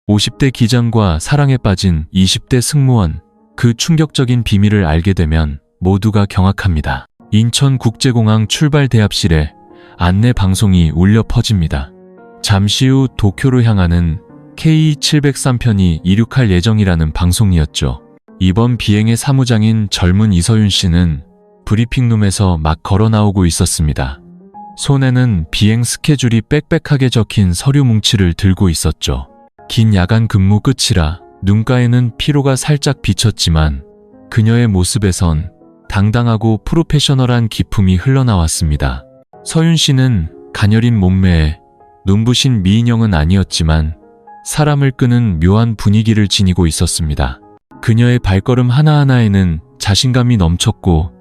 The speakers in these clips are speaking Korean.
50대 기장과 사랑에 빠진 20대 승무원, 그 충격적인 비밀을 알게 되면 모두가 경악합니다. 인천국제공항 출발 대합실에 안내 방송이 울려 퍼집니다. 잠시 후 도쿄로 향하는 K703편이 이륙할 예정이라는 방송이었죠. 이번 비행의 사무장인 젊은 이서윤 씨는 브리핑룸에서 막 걸어 나오고 있었습니다. 손에는 비행 스케줄이 빽빽하게 적힌 서류 뭉치를 들고 있었죠. 긴 야간 근무 끝이라 눈가에는 피로가 살짝 비쳤지만 그녀의 모습에선 당당하고 프로페셔널한 기품이 흘러나왔습니다. 서윤 씨는 가녀린 몸매에 눈부신 미인형은 아니었지만 사람을 끄는 묘한 분위기를 지니고 있었습니다. 그녀의 발걸음 하나하나에는 자신감이 넘쳤고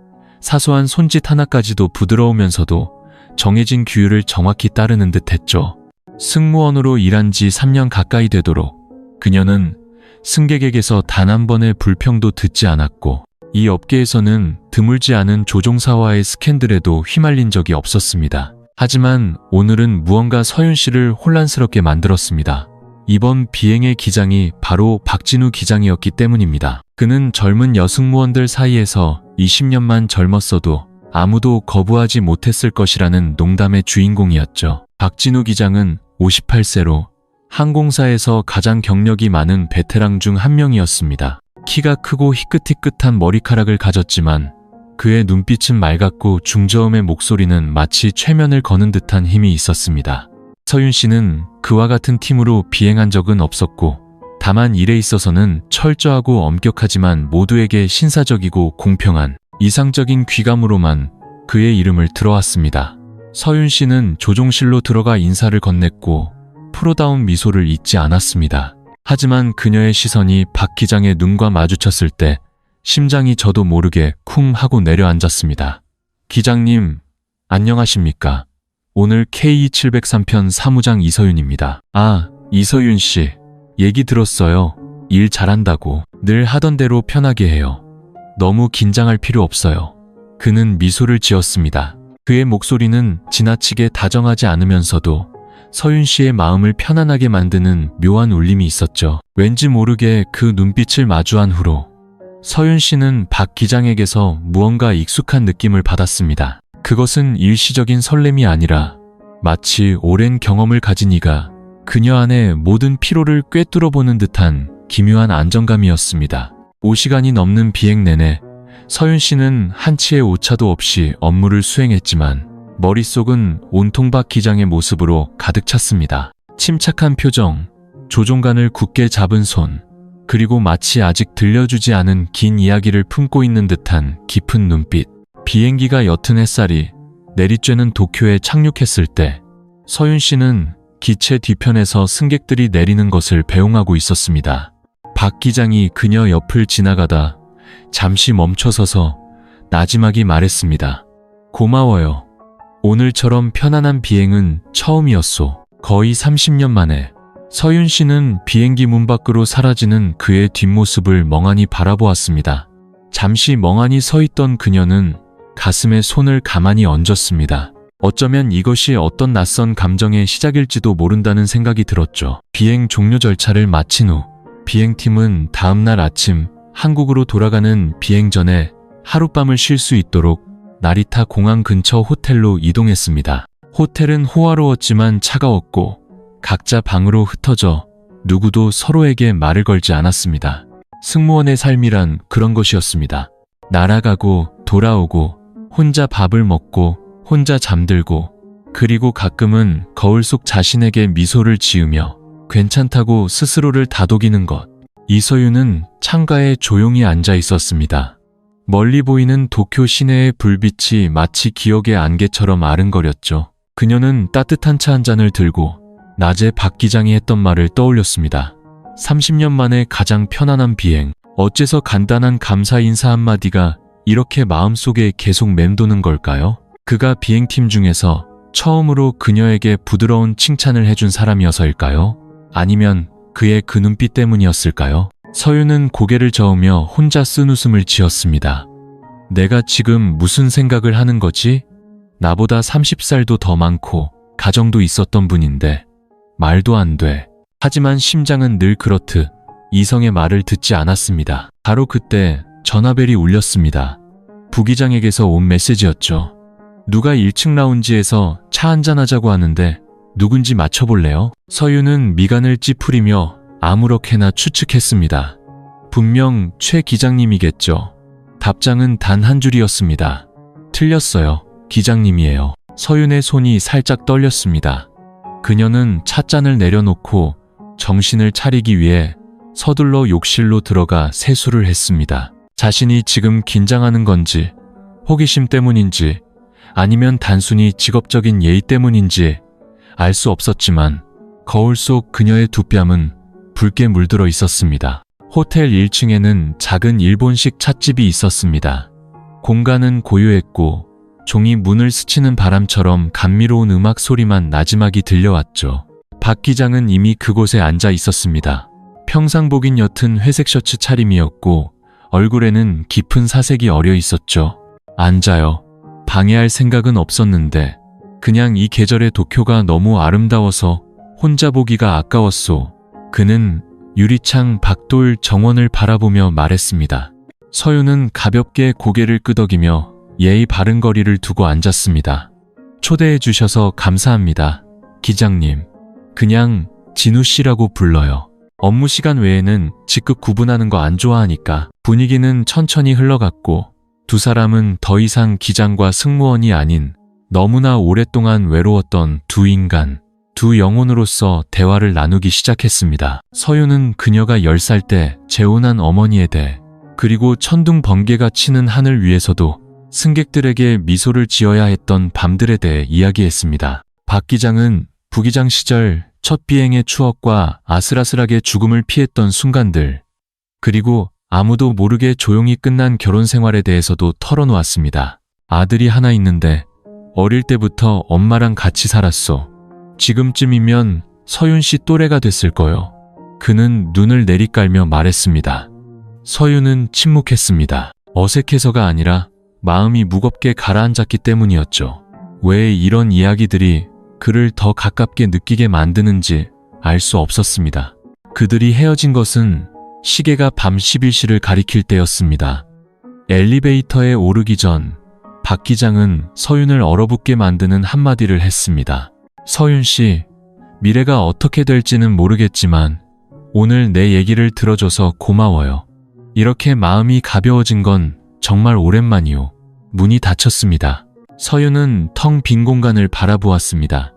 사소한 손짓 하나까지도 부드러우면서도 정해진 규율을 정확히 따르는 듯했죠. 승무원으로 일한 지 3년 가까이 되도록 그녀는 승객에게서 단 한 번의 불평도 듣지 않았고 이 업계에서는 드물지 않은 조종사와의 스캔들에도 휘말린 적이 없었습니다. 하지만 오늘은 무언가 서윤 씨를 혼란스럽게 만들었습니다. 이번 비행의 기장이 바로 박진우 기장이었기 때문입니다. 그는 젊은 여승무원들 사이에서 20년만 젊었어도 아무도 거부하지 못했을 것이라는 농담의 주인공이었죠. 박진우 기장은 58세로 항공사에서 가장 경력이 많은 베테랑 중 한 명이었습니다. 키가 크고 희끗희끗한 머리카락을 가졌지만 그의 눈빛은 맑았고 중저음의 목소리는 마치 최면을 거는 듯한 힘이 있었습니다. 서윤 씨는 그와 같은 팀으로 비행한 적은 없었고 다만 일에 있어서는 철저하고 엄격하지만 모두에게 신사적이고 공평한 이상적인 귀감으로만 그의 이름을 들어왔습니다. 서윤 씨는 조종실로 들어가 인사를 건넸고 프로다운 미소를 잊지 않았습니다. 하지만 그녀의 시선이 박 기장의 눈과 마주쳤을 때 심장이 저도 모르게 쿵 하고 내려앉았습니다. 기장님, 안녕하십니까? 오늘 K703편 사무장 이서윤입니다. 아, 이서윤 씨. 얘기 들었어요. 일 잘한다고. 늘 하던 대로 편하게 해요. 너무 긴장할 필요 없어요. 그는 미소를 지었습니다. 그의 목소리는 지나치게 다정하지 않으면서도 서윤 씨의 마음을 편안하게 만드는 묘한 울림이 있었죠. 왠지 모르게 그 눈빛을 마주한 후로 서윤 씨는 박 기장에게서 무언가 익숙한 느낌을 받았습니다. 그것은 일시적인 설렘이 아니라 마치 오랜 경험을 가진 이가 그녀 안의 모든 피로를 꿰뚫어보는 듯한 기묘한 안정감이었습니다. 5시간이 넘는 비행 내내 서윤 씨는 한치의 오차도 없이 업무를 수행했지만 머릿속은 온통 박 기장의 모습으로 가득 찼습니다. 침착한 표정, 조종관을 굳게 잡은 손, 그리고 마치 아직 들려주지 않은 긴 이야기를 품고 있는 듯한 깊은 눈빛. 비행기가 옅은 햇살이 내리쬐는 도쿄에 착륙했을 때 서윤 씨는 기체 뒤편에서 승객들이 내리는 것을 배웅하고 있었습니다. 박 기장이 그녀 옆을 지나가다 잠시 멈춰서서 나지막이 말했습니다. 고마워요. 오늘처럼 편안한 비행은 처음이었소. 거의 30년 만에. 서윤 씨는 비행기 문 밖으로 사라지는 그의 뒷모습을 멍하니 바라보았습니다. 잠시 멍하니 서 있던 그녀는 가슴에 손을 가만히 얹었습니다. 어쩌면 이것이 어떤 낯선 감정의 시작일지도 모른다는 생각이 들었죠. 비행 종료 절차를 마친 후 비행팀은 다음날 아침 한국으로 돌아가는 비행 전에 하룻밤을 쉴 수 있도록 나리타 공항 근처 호텔로 이동했습니다. 호텔은 호화로웠지만 차가웠고 각자 방으로 흩어져 누구도 서로에게 말을 걸지 않았습니다. 승무원의 삶이란 그런 것이었습니다. 날아가고 돌아오고 혼자 밥을 먹고 혼자 잠들고 그리고 가끔은 거울 속 자신에게 미소를 지으며 괜찮다고 스스로를 다독이는 것. 이서윤은 창가에 조용히 앉아 있었습니다. 멀리 보이는 도쿄 시내의 불빛이 마치 기억의 안개처럼 아른거렸죠. 그녀는 따뜻한 차 한 잔을 들고 낮에 박 기장이 했던 말을 떠올렸습니다. 30년 만에 가장 편안한 비행. 어째서 간단한 감사 인사 한마디가 이렇게 마음속에 계속 맴도는 걸까요? 그가 비행팀 중에서 처음으로 그녀에게 부드러운 칭찬을 해준 사람이어서일까요? 아니면 그의 그 눈빛 때문이었을까요? 서윤은 고개를 저으며 혼자 쓴 웃음을 지었습니다. 내가 지금 무슨 생각을 하는 거지? 나보다 30살도 더 많고 가정도 있었던 분인데 말도 안 돼. 하지만 심장은 늘 그렇듯 이성의 말을 듣지 않았습니다. 바로 그때 전화벨이 울렸습니다. 부기장에게서 온 메시지였죠. 누가 1층 라운지에서 차 한잔하자고 하는데 누군지 맞춰볼래요? 서윤은 미간을 찌푸리며 아무렇게나 추측했습니다. 분명 최 기장님이겠죠. 답장은 단 한 줄이었습니다. 틀렸어요. 기장님이에요. 서윤의 손이 살짝 떨렸습니다. 그녀는 찻잔을 내려놓고 정신을 차리기 위해 서둘러 욕실로 들어가 세수를 했습니다. 자신이 지금 긴장하는 건지, 호기심 때문인지, 아니면 단순히 직업적인 예의 때문인지 알 수 없었지만 거울 속 그녀의 두 뺨은 붉게 물들어 있었습니다. 호텔 1층에는 작은 일본식 찻집이 있었습니다. 공간은 고요했고 종이 문을 스치는 바람처럼 감미로운 음악 소리만 나지막이 들려왔죠. 박 기장은 이미 그곳에 앉아 있었습니다. 평상복인 옅은 회색 셔츠 차림이었고 얼굴에는 깊은 사색이 어려 있었죠. 앉아요. 방해할 생각은 없었는데 그냥 이 계절의 도쿄가 너무 아름다워서 혼자 보기가 아까웠소. 그는 유리창 밖돌 정원을 바라보며 말했습니다. 서윤은 가볍게 고개를 끄덕이며 예의 바른 거리를 두고 앉았습니다. 초대해 주셔서 감사합니다. 기장님. 그냥 진우 씨라고 불러요. 업무 시간 외에는 직급 구분하는 거 안 좋아하니까. 분위기는 천천히 흘러갔고 두 사람은 더 이상 기장과 승무원이 아닌 너무나 오랫동안 외로웠던 두 인간, 두 영혼으로서 대화를 나누기 시작했습니다. 서윤은 그녀가 10살 때 재혼한 어머니에 대해, 그리고 천둥 번개가 치는 하늘 위에서도 승객들에게 미소를 지어야 했던 밤들에 대해 이야기했습니다. 박 기장은 부기장 시절 첫 비행의 추억과 아슬아슬하게 죽음을 피했던 순간들, 그리고 아무도 모르게 조용히 끝난 결혼 생활에 대해서도 털어놓았습니다. 아들이 하나 있는데 어릴 때부터 엄마랑 같이 살았어. 지금쯤이면 서윤 씨 또래가 됐을 거요. 그는 눈을 내리깔며 말했습니다. 서윤은 침묵했습니다. 어색해서가 아니라 마음이 무겁게 가라앉았기 때문이었죠. 왜 이런 이야기들이 그를 더 가깝게 느끼게 만드는지 알 수 없었습니다. 그들이 헤어진 것은 시계가 밤 11시를 가리킬 때였습니다. 엘리베이터에 오르기 전 박 기장은 서윤을 얼어붙게 만드는 한마디를 했습니다. 서윤 씨, 미래가 어떻게 될지는 모르겠지만 오늘 내 얘기를 들어줘서 고마워요. 이렇게 마음이 가벼워진 건 정말 오랜만이요. 문이 닫혔습니다. 서윤은 텅 빈 공간을 바라보았습니다.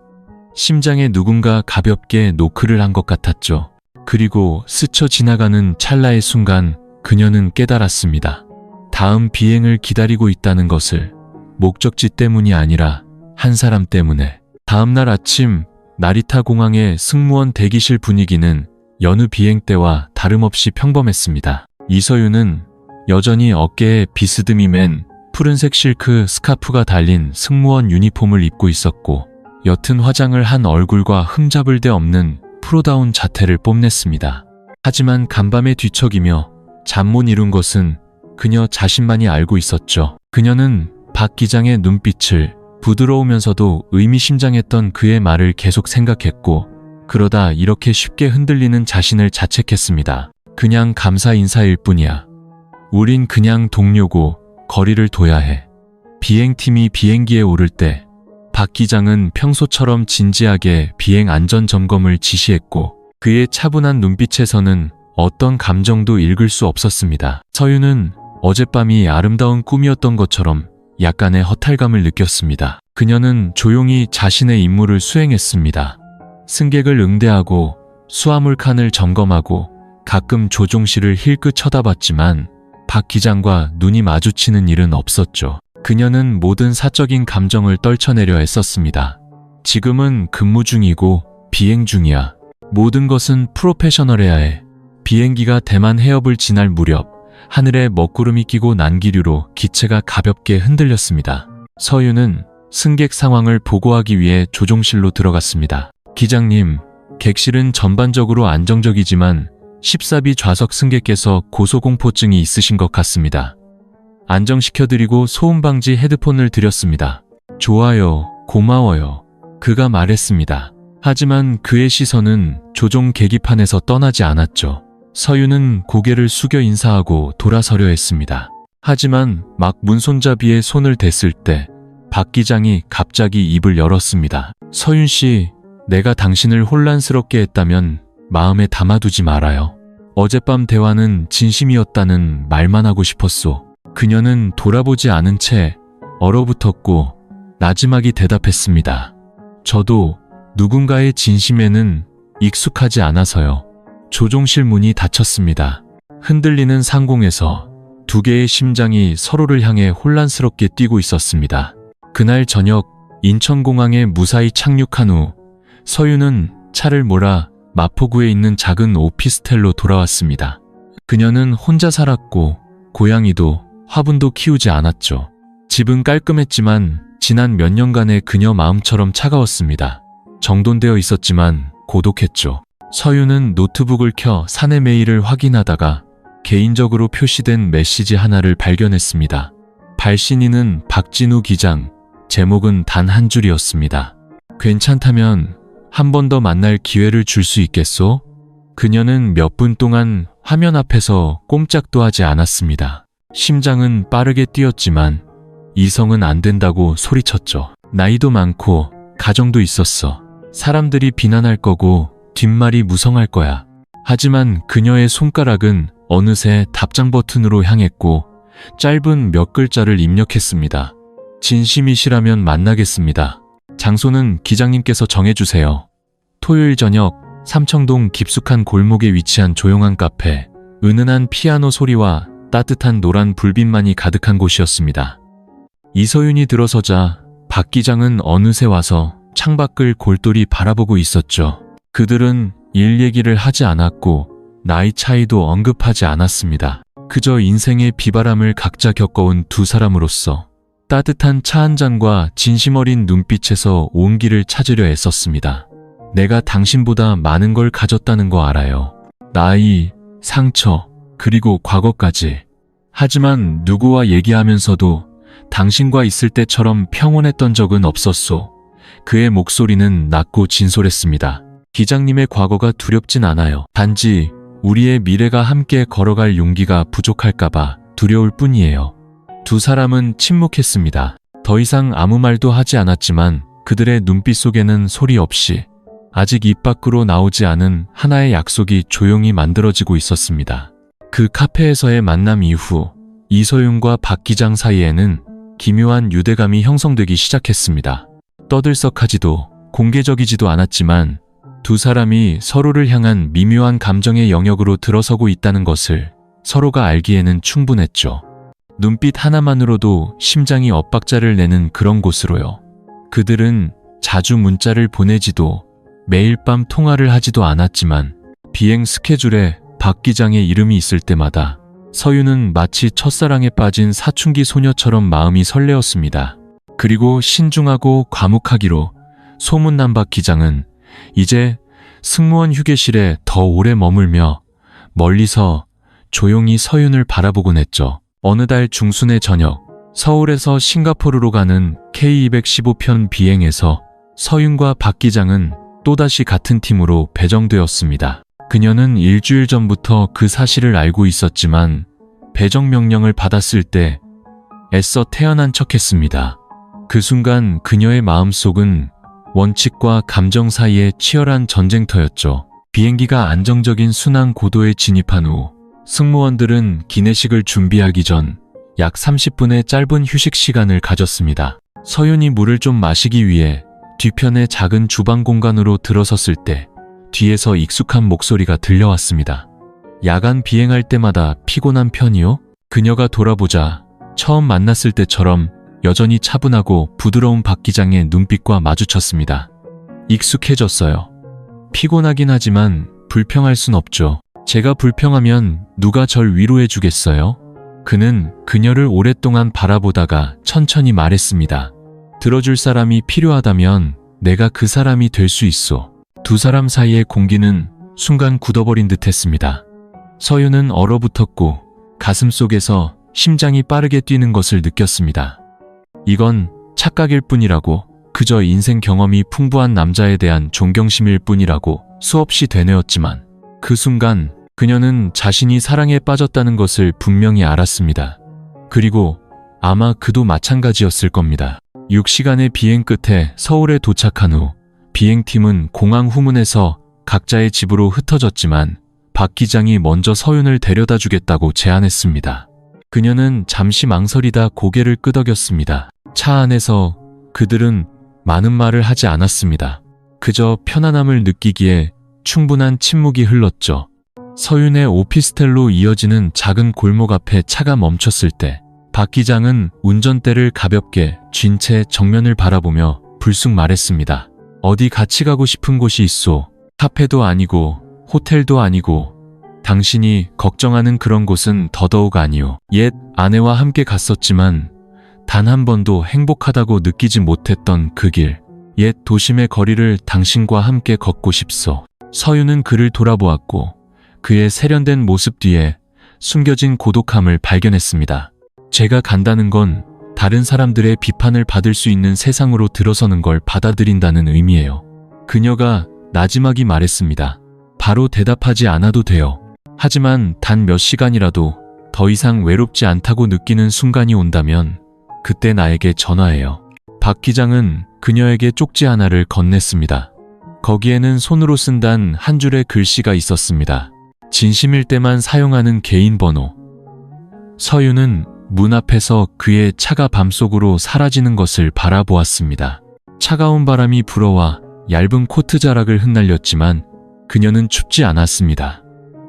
심장에 누군가 가볍게 노크를 한 것 같았죠. 그리고 스쳐 지나가는 찰나의 순간 그녀는 깨달았습니다. 다음 비행을 기다리고 있다는 것을 목적지 때문이 아니라 한 사람 때문에. 다음날 아침 나리타 공항의 승무원 대기실 분위기는 여느 비행 때와 다름없이 평범했습니다. 이서윤은 여전히 어깨에 비스듬히 맨 푸른색 실크 스카프가 달린 승무원 유니폼을 입고 있었고 옅은 화장을 한 얼굴과 흠잡을 데 없는 프로다운 자태를 뽐냈습니다. 하지만 간밤에 뒤척이며 잠 못 이룬 것은 그녀 자신만이 알고 있었죠. 그녀는 박 기장의 눈빛을, 부드러우면서도 의미심장했던 그의 말을 계속 생각했고 그러다 이렇게 쉽게 흔들리는 자신을 자책했습니다. 그냥 감사 인사일 뿐이야. 우린 그냥 동료고 거리를 둬야 해. 비행팀이 비행기에 오를 때 박 기장은 평소처럼 진지하게 비행 안전 점검을 지시했고 그의 차분한 눈빛에서는 어떤 감정도 읽을 수 없었습니다. 서윤은 어젯밤이 아름다운 꿈이었던 것처럼 약간의 허탈감을 느꼈습니다. 그녀는 조용히 자신의 임무를 수행했습니다. 승객을 응대하고 수화물 칸을 점검하고 가끔 조종실을 힐끗 쳐다봤지만 박 기장과 눈이 마주치는 일은 없었죠. 그녀는 모든 사적인 감정을 떨쳐내려 애썼습니다. 지금은 근무 중이고 비행 중이야. 모든 것은 프로페셔널해야 해. 비행기가 대만 해협을 지날 무렵 하늘에 먹구름이 끼고 난기류로 기체가 가볍게 흔들렸습니다. 서윤은 승객 상황을 보고하기 위해 조종실로 들어갔습니다. 기장님, 객실은 전반적으로 안정적이지만 14비 좌석 승객께서 고소공포증이 있으신 것 같습니다. 안정시켜드리고 소음방지 헤드폰을 드렸습니다. 좋아요, 고마워요. 그가 말했습니다. 하지만 그의 시선은 조종 계기판에서 떠나지 않았죠. 서윤은 고개를 숙여 인사하고 돌아서려 했습니다. 하지만 막 문손잡이에 손을 댔을 때 박 기장이 갑자기 입을 열었습니다. 서윤 씨, 내가 당신을 혼란스럽게 했다면 마음에 담아두지 말아요. 어젯밤 대화는 진심이었다는 말만 하고 싶었소. 그녀는 돌아보지 않은 채 얼어붙었고 나지막이 대답했습니다. 저도 누군가의 진심에는 익숙하지 않아서요. 조종실 문이 닫혔습니다. 흔들리는 상공에서 두 개의 심장이 서로를 향해 혼란스럽게 뛰고 있었습니다. 그날 저녁 인천공항에 무사히 착륙한 후 서윤은 차를 몰아 마포구에 있는 작은 오피스텔로 돌아왔습니다. 그녀는 혼자 살았고 고양이도 화분도 키우지 않았죠. 집은 깔끔했지만 지난 몇 년간의 그녀 마음처럼 차가웠습니다. 정돈되어 있었지만 고독했죠. 서윤은 노트북을 켜 사내 메일을 확인하다가 개인적으로 표시된 메시지 하나를 발견했습니다. 발신인은 박진우 기장, 제목은 단 한 줄이었습니다. 괜찮다면 한 번 더 만날 기회를 줄 수 있겠소? 그녀는 몇 분 동안 화면 앞에서 꼼짝도 하지 않았습니다. 심장은 빠르게 뛰었지만 이성은 안 된다고 소리쳤죠. 나이도 많고 가정도 있었어. 사람들이 비난할 거고 뒷말이 무성할 거야. 하지만 그녀의 손가락은 어느새 답장 버튼으로 향했고 짧은 몇 글자를 입력했습니다. 진심이시라면 만나겠습니다. 장소는 기장님께서 정해주세요. 토요일 저녁 삼청동 깊숙한 골목에 위치한 조용한 카페, 은은한 피아노 소리와 따뜻한 노란 불빛만이 가득한 곳이었습니다. 이서윤이 들어서자 박 기장은 어느새 와서 창밖을 골똘히 바라보고 있었죠. 그들은 일 얘기를 하지 않았고 나이 차이도 언급하지 않았습니다. 그저 인생의 비바람을 각자 겪어온 두 사람으로서 따뜻한 차 한 잔과 진심 어린 눈빛에서 온기를 찾으려 애썼습니다. 내가 당신보다 많은 걸 가졌다는 거 알아요. 나이, 상처, 그리고 과거까지. 하지만 누구와 얘기하면서도 당신과 있을 때처럼 평온했던 적은 없었소. 그의 목소리는 낮고 진솔했습니다. 기장님의 과거가 두렵진 않아요. 단지 우리의 미래가 함께 걸어갈 용기가 부족할까봐 두려울 뿐이에요. 두 사람은 침묵했습니다. 더 이상 아무 말도 하지 않았지만 그들의 눈빛 속에는 소리 없이 아직 입 밖으로 나오지 않은 하나의 약속이 조용히 만들어지고 있었습니다. 그 카페에서의 만남 이후 이서윤과 박 기장 사이에는 기묘한 유대감이 형성되기 시작했습니다. 떠들썩하지도 공개적이지도 않았지만 두 사람이 서로를 향한 미묘한 감정의 영역으로 들어서고 있다는 것을 서로가 알기에는 충분했죠. 눈빛 하나만으로도 심장이 엇박자를 내는 그런 곳으로요. 그들은 자주 문자를 보내지도 매일 밤 통화를 하지도 않았지만 비행 스케줄에 박 기장의 이름이 있을 때마다 서윤은 마치 첫사랑에 빠진 사춘기 소녀처럼 마음이 설레었습니다. 그리고 신중하고 과묵하기로 소문난 박 기장은 이제 승무원 휴게실에 더 오래 머물며 멀리서 조용히 서윤을 바라보곤 했죠. 어느 달 중순의 저녁, 서울에서 싱가포르로 가는 K215편 비행에서 서윤과 박 기장은 또다시 같은 팀으로 배정되었습니다. 그녀는 일주일 전부터 그 사실을 알고 있었지만 배정 명령을 받았을 때 애써 태연한 척했습니다. 그 순간 그녀의 마음속은 원칙과 감정 사이의 치열한 전쟁터였죠. 비행기가 안정적인 순항 고도에 진입한 후 승무원들은 기내식을 준비하기 전 약 30분의 짧은 휴식 시간을 가졌습니다. 서윤이 물을 좀 마시기 위해 뒤편의 작은 주방 공간으로 들어섰을 때 뒤에서 익숙한 목소리가 들려왔습니다. 야간 비행할 때마다 피곤한 편이요? 그녀가 돌아보자 처음 만났을 때처럼 여전히 차분하고 부드러운 박 기장의 눈빛과 마주쳤습니다. 익숙해졌어요. 피곤하긴 하지만 불평할 순 없죠. 제가 불평하면 누가 절 위로해 주겠어요? 그는 그녀를 오랫동안 바라보다가 천천히 말했습니다. 들어줄 사람이 필요하다면 내가 그 사람이 될 수 있어. 두 사람 사이의 공기는 순간 굳어버린 듯 했습니다. 서윤은 얼어붙었고 가슴속에서 심장이 빠르게 뛰는 것을 느꼈습니다. 이건 착각일 뿐이라고 그저 인생 경험이 풍부한 남자에 대한 존경심일 뿐이라고 수없이 되뇌었지만 그 순간 그녀는 자신이 사랑에 빠졌다는 것을 분명히 알았습니다. 그리고 아마 그도 마찬가지였을 겁니다. 6시간의 비행 끝에 서울에 도착한 후 비행팀은 공항 후문에서 각자의 집으로 흩어졌지만 박 기장이 먼저 서윤을 데려다 주겠다고 제안했습니다. 그녀는 잠시 망설이다 고개를 끄덕였습니다. 차 안에서 그들은 많은 말을 하지 않았습니다. 그저 편안함을 느끼기에 충분한 침묵이 흘렀죠. 서윤의 오피스텔로 이어지는 작은 골목 앞에 차가 멈췄을 때 박 기장은 운전대를 가볍게 쥔 채 정면을 바라보며 불쑥 말했습니다. 어디 같이 가고 싶은 곳이 있소. 카페도 아니고 호텔도 아니고 당신이 걱정하는 그런 곳은 더더욱 아니오. 옛 아내와 함께 갔었지만 단 한 번도 행복하다고 느끼지 못했던 그 길. 옛 도심의 거리를 당신과 함께 걷고 싶소. 서윤은 그를 돌아보았고 그의 세련된 모습 뒤에 숨겨진 고독함을 발견했습니다. 제가 간다는 건 다른 사람들의 비판을 받을 수 있는 세상으로 들어서는 걸 받아들인다는 의미예요. 그녀가 나지막이 말했습니다. 바로 대답하지 않아도 돼요. 하지만 단 몇 시간이라도 더 이상 외롭지 않다고 느끼는 순간이 온다면 그때 나에게 전화해요. 박 기장은 그녀에게 쪽지 하나를 건넸습니다. 거기에는 손으로 쓴 단 한 줄의 글씨가 있었습니다. 진심일 때만 사용하는 개인 번호. 서윤은 문 앞에서 그의 차가 밤속으로 사라지는 것을 바라보았습니다. 차가운 바람이 불어와 얇은 코트 자락을 흩날렸지만 그녀는 춥지 않았습니다.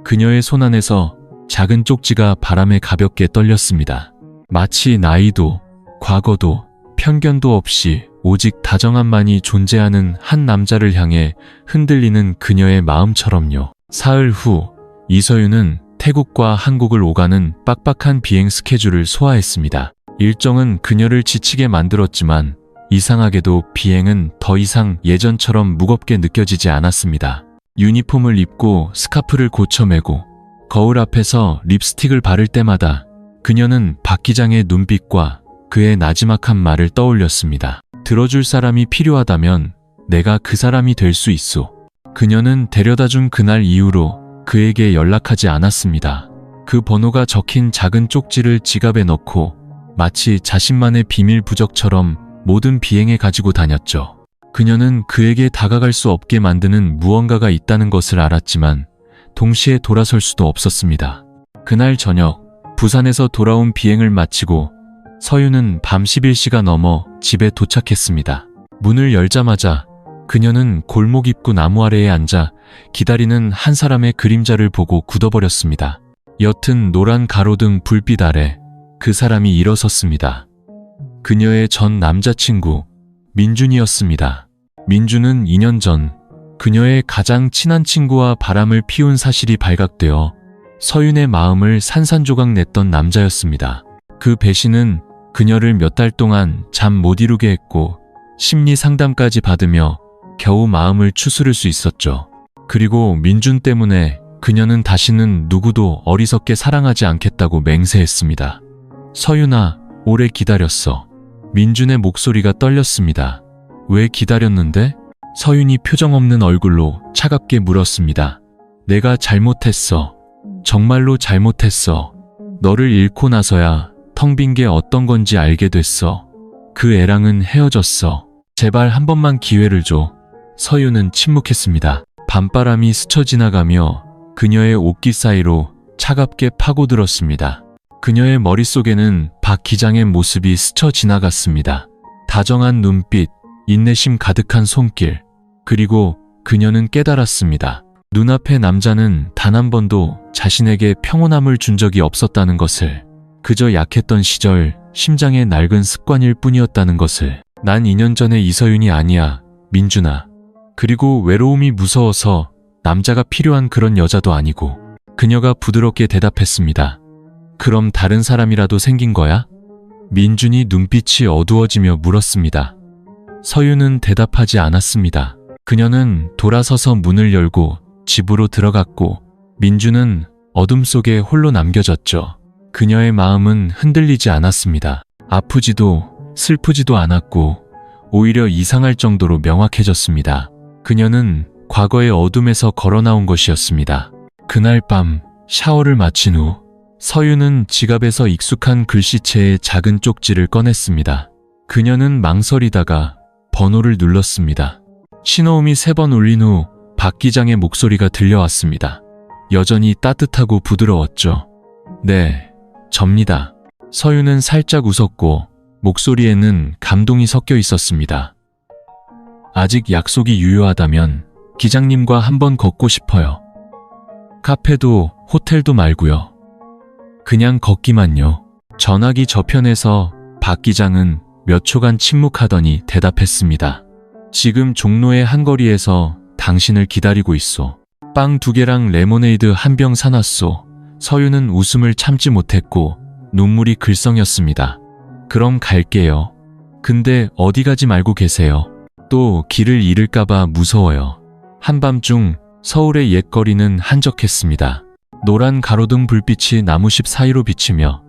그녀의 손 안에서 작은 쪽지가 바람에 가볍게 떨렸습니다. 마치 나이도 과거도 편견도 없이 오직 다정함만이 존재하는 한 남자를 향해 흔들리는 그녀의 마음처럼요. 사흘 후 이서윤은 태국과 한국을 오가는 빡빡한 비행 스케줄을 소화했습니다. 일정은 그녀를 지치게 만들었지만 이상하게도 비행은 더 이상 예전처럼 무겁게 느껴지지 않았습니다. 유니폼을 입고 스카프를 고쳐매고 거울 앞에서 립스틱을 바를 때마다 그녀는 박 기장의 눈빛과 그의 나지막한 말을 떠올렸습니다. 들어줄 사람이 필요하다면 내가 그 사람이 될 수 있소. 그녀는 데려다준 그날 이후로 그에게 연락하지 않았습니다. 그 번호가 적힌 작은 쪽지를 지갑에 넣고 마치 자신만의 비밀 부적처럼 모든 비행에 가지고 다녔죠. 그녀는 그에게 다가갈 수 없게 만드는 무언가가 있다는 것을 알았지만 동시에 돌아설 수도 없었습니다. 그날 저녁 부산에서 돌아온 비행을 마치고 서윤은 밤 11시가 넘어 집에 도착했습니다. 문을 열자마자 그녀는 골목 입구 나무 아래에 앉아 기다리는 한 사람의 그림자를 보고 굳어버렸습니다. 옅은 노란 가로등 불빛 아래 그 사람이 일어섰습니다. 그녀의 전 남자친구 민준이었습니다. 민준은 2년 전 그녀의 가장 친한 친구와 바람을 피운 사실이 발각되어 서윤의 마음을 산산조각 냈던 남자였습니다. 그 배신은 그녀를 몇 달 동안 잠 못 이루게 했고 심리 상담까지 받으며 겨우 마음을 추스를 수 있었죠. 그리고 민준 때문에 그녀는 다시는 누구도 어리석게 사랑하지 않겠다고 맹세했습니다. 서윤아, 오래 기다렸어. 민준의 목소리가 떨렸습니다. 왜 기다렸는데? 서윤이 표정 없는 얼굴로 차갑게 물었습니다. 내가 잘못했어. 정말로 잘못했어. 너를 잃고 나서야 텅 빈 게 어떤 건지 알게 됐어. 그 애랑은 헤어졌어. 제발 한 번만 기회를 줘. 서윤은 침묵했습니다. 밤바람이 스쳐 지나가며 그녀의 옷깃 사이로 차갑게 파고들었습니다. 그녀의 머릿속에는 박 기장의 모습이 스쳐 지나갔습니다. 다정한 눈빛, 인내심 가득한 손길, 그리고 그녀는 깨달았습니다. 눈앞의 남자는 단 한 번도 자신에게 평온함을 준 적이 없었다는 것을, 그저 약했던 시절 심장의 낡은 습관일 뿐이었다는 것을. 난 2년 전의 이서윤이 아니야, 민준아. 그리고 외로움이 무서워서 남자가 필요한 그런 여자도 아니고. 그녀가 부드럽게 대답했습니다. 그럼 다른 사람이라도 생긴 거야? 민준이 눈빛이 어두워지며 물었습니다. 서윤은 대답하지 않았습니다. 그녀는 돌아서서 문을 열고 집으로 들어갔고 민준은 어둠 속에 홀로 남겨졌죠. 그녀의 마음은 흔들리지 않았습니다. 아프지도 슬프지도 않았고 오히려 이상할 정도로 명확해졌습니다. 그녀는 과거의 어둠에서 걸어 나온 것이었습니다. 그날 밤 샤워를 마친 후 서유는 지갑에서 익숙한 글씨체의 작은 쪽지를 꺼냈습니다. 그녀는 망설이다가 번호를 눌렀습니다. 신호음이 3번 울린 후 박 기장의 목소리가 들려왔습니다. 여전히 따뜻하고 부드러웠죠. 네, 접니다. 서유는 살짝 웃었고 목소리에는 감동이 섞여 있었습니다. 아직 약속이 유효하다면 기장님과 한번 걷고 싶어요. 카페도 호텔도 말고요. 그냥 걷기만요. 전화기 저편에서 박 기장은 몇 초간 침묵하더니 대답했습니다. 지금 종로의 한 거리에서 당신을 기다리고 있소. 빵 2개랑 레모네이드 1병 사놨소. 서유는 웃음을 참지 못했고 눈물이 글썽였습니다. 그럼 갈게요. 근데 어디 가지 말고 계세요. 또 길을 잃을까봐 무서워요. 한밤중 서울의 옛거리는 한적했습니다. 노란 가로등 불빛이 나무십 사이로 비치며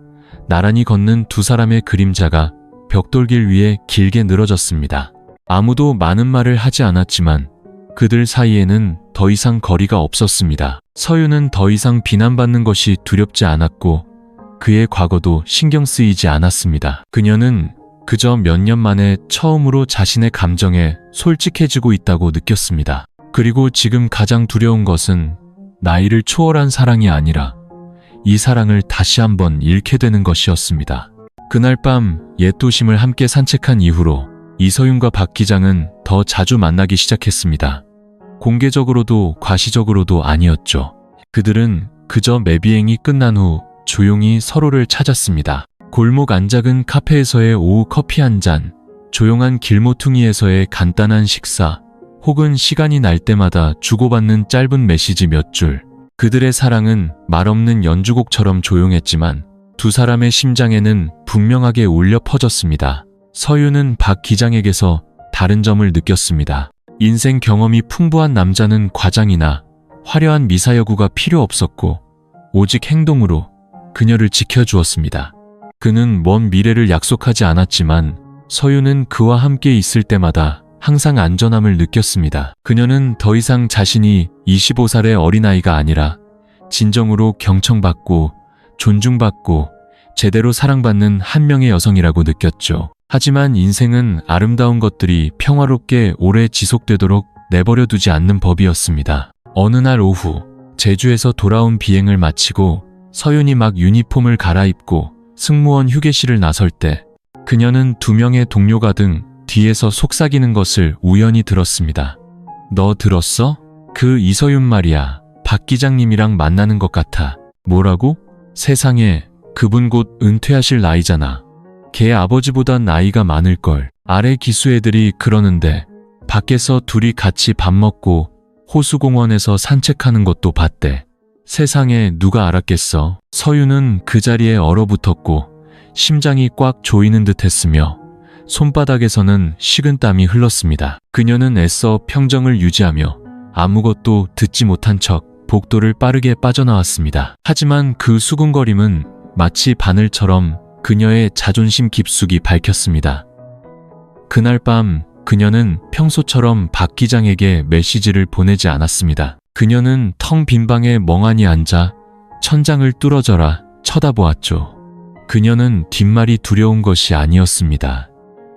나란히 걷는 2사람의 그림자가 벽돌길 위에 길게 늘어졌습니다. 아무도 많은 말을 하지 않았지만 그들 사이에는 더 이상 거리가 없었습니다. 서유는 더 이상 비난받는 것이 두렵지 않았고 그의 과거도 신경 쓰이지 않았습니다. 그녀는 그저 몇 년 만에 처음으로 자신의 감정에 솔직해지고 있다고 느꼈습니다. 그리고 지금 가장 두려운 것은 나이를 초월한 사랑이 아니라 이 사랑을 다시 한번 잃게 되는 것이었습니다. 그날 밤 옛 도심을 함께 산책한 이후로 이서윤과 박 기장은 더 자주 만나기 시작했습니다. 공개적으로도 과시적으로도 아니었죠. 그들은 그저 매비행이 끝난 후 조용히 서로를 찾았습니다. 골목 안작은 카페에서의 오후 커피 한 잔, 조용한 길모퉁이에서의 간단한 식사, 혹은 시간이 날 때마다 주고받는 짧은 메시지 몇 줄. 그들의 사랑은 말없는 연주곡처럼 조용했지만 2사람의 심장에는 분명하게 울려 퍼졌습니다. 서유는 박 기장에게서 다른 점을 느꼈습니다. 인생 경험이 풍부한 남자는 과장이나 화려한 미사여구가 필요 없었고 오직 행동으로 그녀를 지켜주었습니다. 그는 먼 미래를 약속하지 않았지만 서유는 그와 함께 있을 때마다 항상 안전함을 느꼈습니다. 그녀는 더 이상 자신이 25살의 어린아이가 아니라 진정으로 경청받고 존중받고 제대로 사랑받는 한 명의 여성이라고 느꼈죠. 하지만 인생은 아름다운 것들이 평화롭게 오래 지속되도록 내버려 두지 않는 법이었습니다. 어느 날 오후 제주에서 돌아온 비행을 마치고 서윤이 막 유니폼을 갈아입고 승무원 휴게실을 나설 때 그녀는 2명의 동료가 등 뒤에서 속삭이는 것을 우연히 들었습니다. 너 들었어? 그 이서윤 말이야. 박 기장님이랑 만나는 것 같아. 뭐라고? 세상에, 그분 곧 은퇴하실 나이잖아. 걔 아버지보단 나이가 많을걸. 아래 기수 애들이 그러는데 밖에서 둘이 같이 밥 먹고 호수공원에서 산책하는 것도 봤대. 세상에 누가 알았겠어. 서유는 그 자리에 얼어붙었고 심장이 꽉 조이는 듯 했으며 손바닥에서는 식은땀이 흘렀습니다. 그녀는 애써 평정을 유지하며 아무것도 듣지 못한 척 복도를 빠르게 빠져나왔습니다. 하지만 그 수군거림은 마치 바늘처럼 그녀의 자존심 깊숙이 밝혔습니다. 그날 밤 그녀는 평소처럼 박 기장에게 메시지를 보내지 않았습니다. 그녀는 텅 빈 방에 멍하니 앉아 천장을 뚫어져라 쳐다보았죠. 그녀는 뒷말이 두려운 것이 아니었습니다.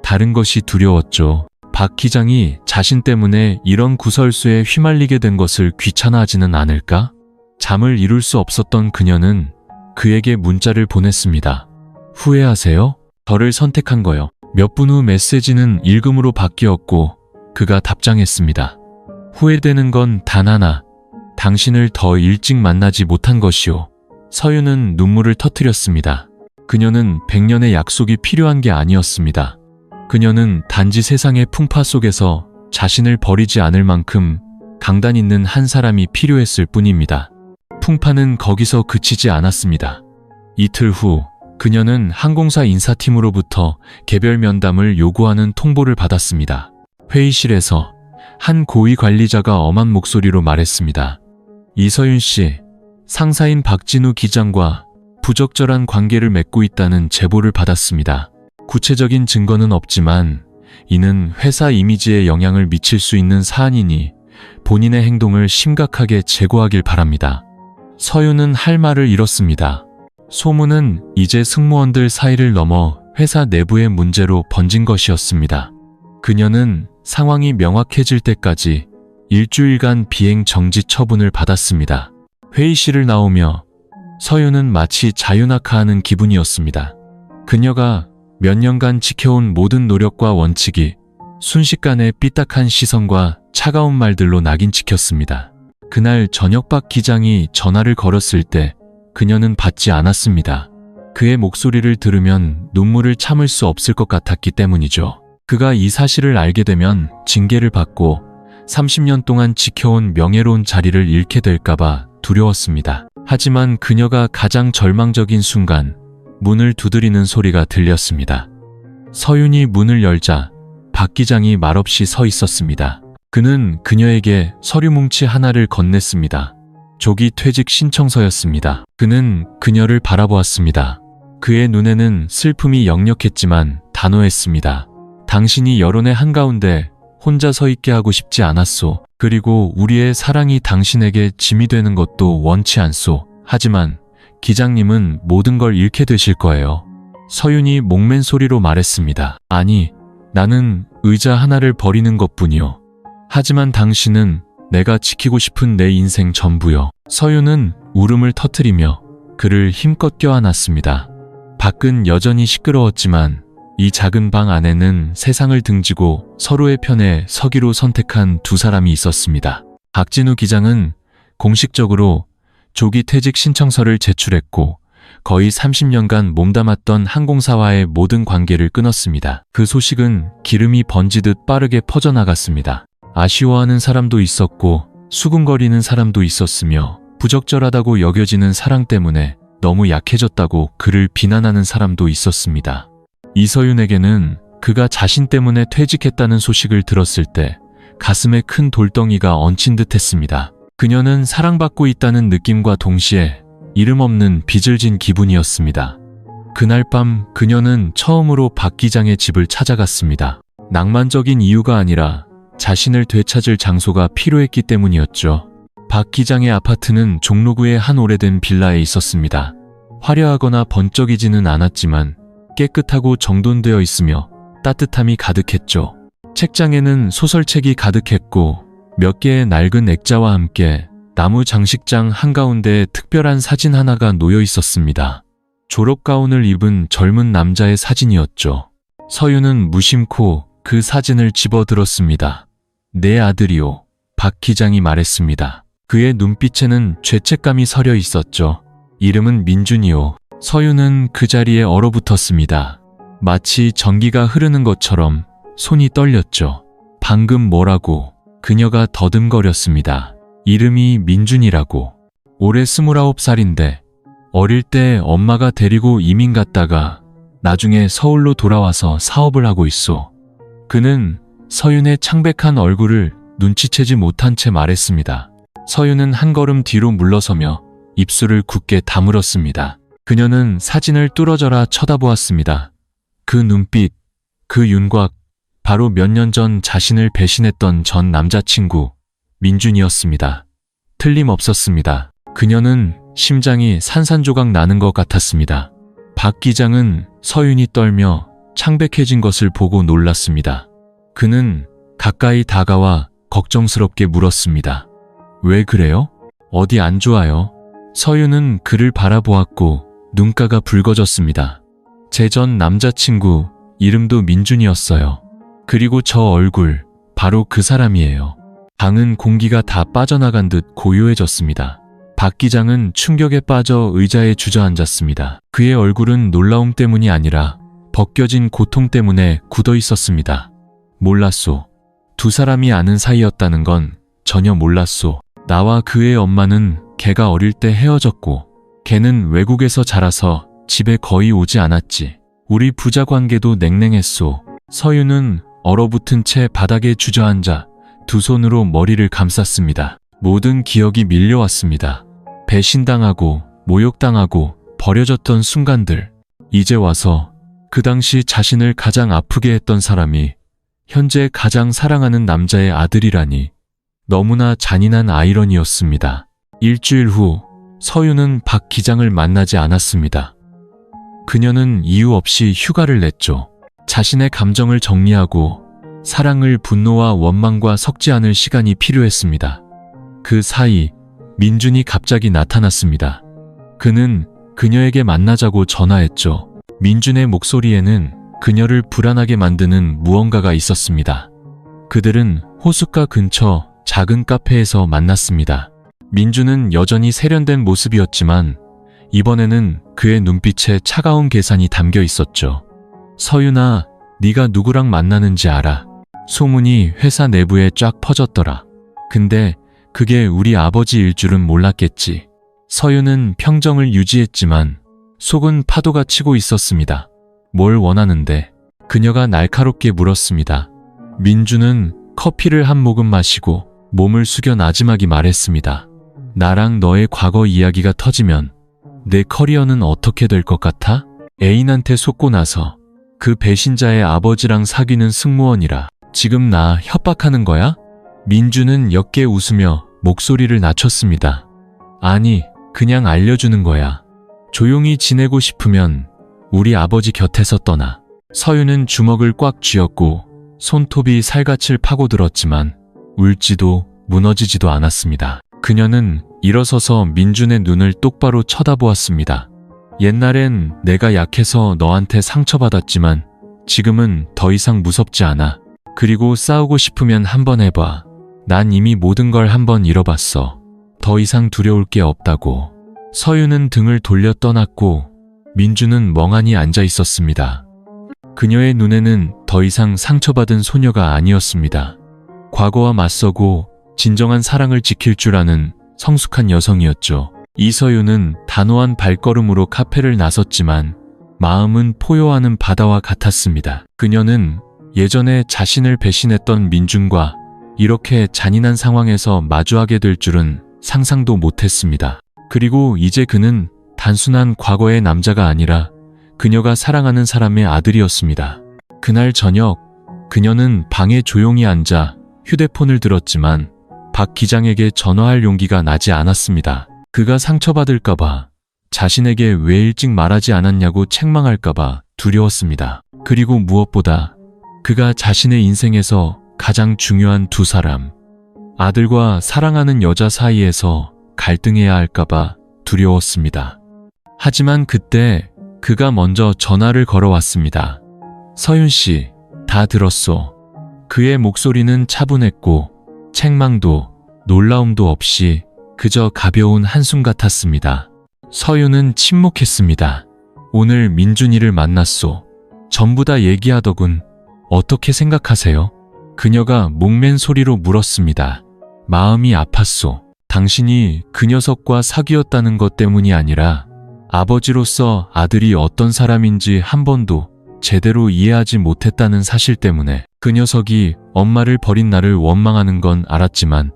다른 것이 두려웠죠. 박 기장이 자신 때문에 이런 구설수에 휘말리게 된 것을 귀찮아하지는 않을까? 잠을 이룰 수 없었던 그녀는 그에게 문자를 보냈습니다. 후회하세요? 저를 선택한 거요. 몇 분 후 메시지는 읽음으로 바뀌었고 그가 답장했습니다. 후회되는 건 단 하나. 당신을 더 일찍 만나지 못한 것이오. 서유는 눈물을 터뜨렸습니다. 그녀는 100년의 약속이 필요한 게 아니었습니다. 그녀는 단지 세상의 풍파 속에서 자신을 버리지 않을 만큼 강단 있는 한 사람이 필요했을 뿐입니다. 풍파는 거기서 그치지 않았습니다. 이틀 후 그녀는 항공사 인사팀으로부터 개별 면담을 요구하는 통보를 받았습니다. 회의실에서 한 고위 관리자가 엄한 목소리로 말했습니다. 이서윤 씨, 상사인 박진우 기장과 부적절한 관계를 맺고 있다는 제보를 받았습니다. 구체적인 증거는 없지만 이는 회사 이미지에 영향을 미칠 수 있는 사안이니 본인의 행동을 심각하게 재고하길 바랍니다. 서윤은 할 말을 잃었습니다. 소문은 이제 승무원들 사이를 넘어 회사 내부의 문제로 번진 것이었습니다. 그녀는 상황이 명확해질 때까지 일주일간 비행 정지 처분을 받았습니다. 회의실을 나오며 서윤은 마치 자유낙하하는 기분이었습니다. 그녀가 몇 년간 지켜온 모든 노력과 원칙이 순식간에 삐딱한 시선과 차가운 말들로 낙인 찍혔습니다. 그날 저녁 박 기장이 전화를 걸었을 때 그녀는 받지 않았습니다. 그의 목소리를 들으면 눈물을 참을 수 없을 것 같았기 때문이죠. 그가 이 사실을 알게 되면 징계를 받고 30년 동안 지켜온 명예로운 자리를 잃게 될까봐 두려웠습니다. 하지만 그녀가 가장 절망적인 순간 문을 두드리는 소리가 들렸습니다. 서윤이 문을 열자 박 기장이 말없이 서 있었습니다. 그는 그녀에게 서류 뭉치 하나를 건넸습니다. 조기 퇴직 신청서였습니다. 그는 그녀를 바라보았습니다. 그의 눈에는 슬픔이 역력했지만 단호했습니다. 당신이 여론의 한가운데 혼자 서 있게 하고 싶지 않았소. 그리고 우리의 사랑이 당신에게 짐이 되는 것도 원치 않소. 하지만 기장님은 모든 걸 잃게 되실 거예요. 서윤이 목맨 소리로 말했습니다. 아니, 나는 의자 하나를 버리는 것뿐이요. 하지만 당신은 내가 지키고 싶은 내 인생 전부요. 서윤은 울음을 터뜨리며 그를 힘껏 껴안았습니다. 밖은 여전히 시끄러웠지만 이 작은 방 안에는 세상을 등지고 서로의 편에 서기로 선택한 두 사람이 있었습니다. 박진우 기장은 공식적으로 조기 퇴직 신청서를 제출했고 거의 30년간 몸담았던 항공사와의 모든 관계를 끊었습니다. 그 소식은 기름이 번지듯 빠르게 퍼져나갔습니다. 아쉬워하는 사람도 있었고 수군거리는 사람도 있었으며 부적절하다고 여겨지는 사랑 때문에 너무 약해졌다고 그를 비난하는 사람도 있었습니다. 이서윤에게는 그가 자신 때문에 퇴직했다는 소식을 들었을 때 가슴에 큰 돌덩이가 얹힌 듯 했습니다. 그녀는 사랑받고 있다는 느낌과 동시에 이름 없는 빚을 진 기분이었습니다. 그날 밤 그녀는 처음으로 박 기장의 집을 찾아갔습니다. 낭만적인 이유가 아니라 자신을 되찾을 장소가 필요했기 때문이었죠. 박 기장의 아파트는 종로구의 한 오래된 빌라에 있었습니다. 화려하거나 번쩍이지는 않았지만 깨끗하고 정돈되어 있으며 따뜻함이 가득했죠. 책장에는 소설책이 가득했고 몇 개의 낡은 액자와 함께 나무 장식장 한가운데에 특별한 사진 하나가 놓여 있었습니다. 졸업가운을 입은 젊은 남자의 사진이었죠. 서윤은 무심코 그 사진을 집어들었습니다. 내 아들이요. 박 기장이 말했습니다. 그의 눈빛에는 죄책감이 서려 있었죠. 이름은 민준이요. 서윤은 그 자리에 얼어붙었습니다. 마치 전기가 흐르는 것처럼 손이 떨렸죠. 방금 뭐라고? 그녀가 더듬거렸습니다. 이름이 민준이라고. 올해 29살인데 어릴 때 엄마가 데리고 이민 갔다가 나중에 서울로 돌아와서 사업을 하고 있어. 그는 서윤의 창백한 얼굴을 눈치채지 못한 채 말했습니다. 서윤은 한 걸음 뒤로 물러서며 입술을 굳게 다물었습니다. 그녀는 사진을 뚫어져라 쳐다보았습니다. 그 눈빛, 그 윤곽, 바로 몇 년 전 자신을 배신했던 전 남자친구 민준이었습니다. 틀림없었습니다. 그녀는 심장이 산산조각 나는 것 같았습니다. 박 기장은 서윤이 떨며 창백해진 것을 보고 놀랐습니다. 그는 가까이 다가와 걱정스럽게 물었습니다. 왜 그래요? 어디 안 좋아요? 서윤은 그를 바라보았고 눈가가 붉어졌습니다. 제 전 남자친구 이름도 민준이었어요. 그리고 저 얼굴 바로 그 사람이에요. 방은 공기가 다 빠져나간 듯 고요해졌습니다. 박 기장은 충격에 빠져 의자에 주저앉았습니다. 그의 얼굴은 놀라움 때문이 아니라 벗겨진 고통 때문에 굳어 있었습니다. 몰랐소. 두 사람이 아는 사이였다는 건 전혀 몰랐소. 나와 그의 엄마는 걔가 어릴 때 헤어졌고 걔는 외국에서 자라서 집에 거의 오지 않았지. 우리 부자 관계도 냉랭했소. 서윤은 얼어붙은 채 바닥에 주저앉아 두 손으로 머리를 감쌌습니다. 모든 기억이 밀려왔습니다. 배신당하고 모욕당하고 버려졌던 순간들. 이제 와서 그 당시 자신을 가장 아프게 했던 사람이 현재 가장 사랑하는 남자의 아들이라니 너무나 잔인한 아이러니였습니다. 일주일 후 서윤은 박 기장을 만나지 않았습니다. 그녀는 이유 없이 휴가를 냈죠. 자신의 감정을 정리하고 사랑을 분노와 원망과 섞지 않을 시간이 필요했습니다. 그 사이 민준이 갑자기 나타났습니다. 그는 그녀에게 만나자고 전화했죠. 민준의 목소리에는 그녀를 불안하게 만드는 무언가가 있었습니다. 그들은 호숫가 근처 작은 카페에서 만났습니다. 민준은 여전히 세련된 모습이었지만 이번에는 그의 눈빛에 차가운 계산이 담겨 있었죠. 서윤아, 네가 누구랑 만나는지 알아. 소문이 회사 내부에 쫙 퍼졌더라. 근데 그게 우리 아버지일 줄은 몰랐겠지. 서윤은 평정을 유지했지만 속은 파도가 치고 있었습니다. 뭘 원하는데? 그녀가 날카롭게 물었습니다. 민준은 커피를 한 모금 마시고 몸을 숙여 나지막이 말했습니다. 나랑 너의 과거 이야기가 터지면 내 커리어는 어떻게 될 것 같아? 애인한테 속고 나서 그 배신자의 아버지랑 사귀는 승무원이라 지금 나 협박하는 거야? 민준은 옅게 웃으며 목소리를 낮췄습니다. 아니, 그냥 알려주는 거야. 조용히 지내고 싶으면 우리 아버지 곁에서 떠나. 서윤은 주먹을 꽉 쥐었고 손톱이 살갗을 파고들었지만 울지도 무너지지도 않았습니다. 그녀는 일어서서 민준의 눈을 똑바로 쳐다보았습니다. 옛날엔 내가 약해서 너한테 상처받았지만 지금은 더 이상 무섭지 않아. 그리고 싸우고 싶으면 한번 해봐. 난 이미 모든 걸 한번 잃어봤어. 더 이상 두려울 게 없다고. 서윤은 등을 돌려 떠났고 민준은 멍하니 앉아 있었습니다. 그녀의 눈에는 더 이상 상처받은 소녀가 아니었습니다. 과거와 맞서고 진정한 사랑을 지킬 줄 아는 성숙한 여성이었죠. 이서윤은 단호한 발걸음으로 카페를 나섰지만 마음은 포효하는 바다와 같았습니다. 그녀는 예전에 자신을 배신했던 민준과 이렇게 잔인한 상황에서 마주하게 될 줄은 상상도 못했습니다. 그리고 이제 그는 단순한 과거의 남자가 아니라 그녀가 사랑하는 사람의 아들이었습니다. 그날 저녁 그녀는 방에 조용히 앉아 휴대폰을 들었지만 박 기장에게 전화할 용기가 나지 않았습니다. 그가 상처받을까봐, 자신에게 왜 일찍 말하지 않았냐고 책망할까봐 두려웠습니다. 그리고 무엇보다 그가 자신의 인생에서 가장 중요한 두 사람, 아들과 사랑하는 여자 사이에서 갈등해야 할까봐 두려웠습니다. 하지만 그때 그가 먼저 전화를 걸어왔습니다. 서윤 씨, 다 들었소. 그의 목소리는 차분했고 책망도 놀라움도 없이 그저 가벼운 한숨 같았습니다. 서윤은 침묵했습니다. 오늘 민준이를 만났소. 전부 다 얘기하더군. 어떻게 생각하세요? 그녀가 목맨 소리로 물었습니다. 마음이 아팠소. 당신이 그 녀석과 사귀었다는 것 때문이 아니라 아버지로서 아들이 어떤 사람인지 한 번도 제대로 이해하지 못했다는 사실 때문에. 그 녀석이 엄마를 버린 나를 원망하는 건 알았지만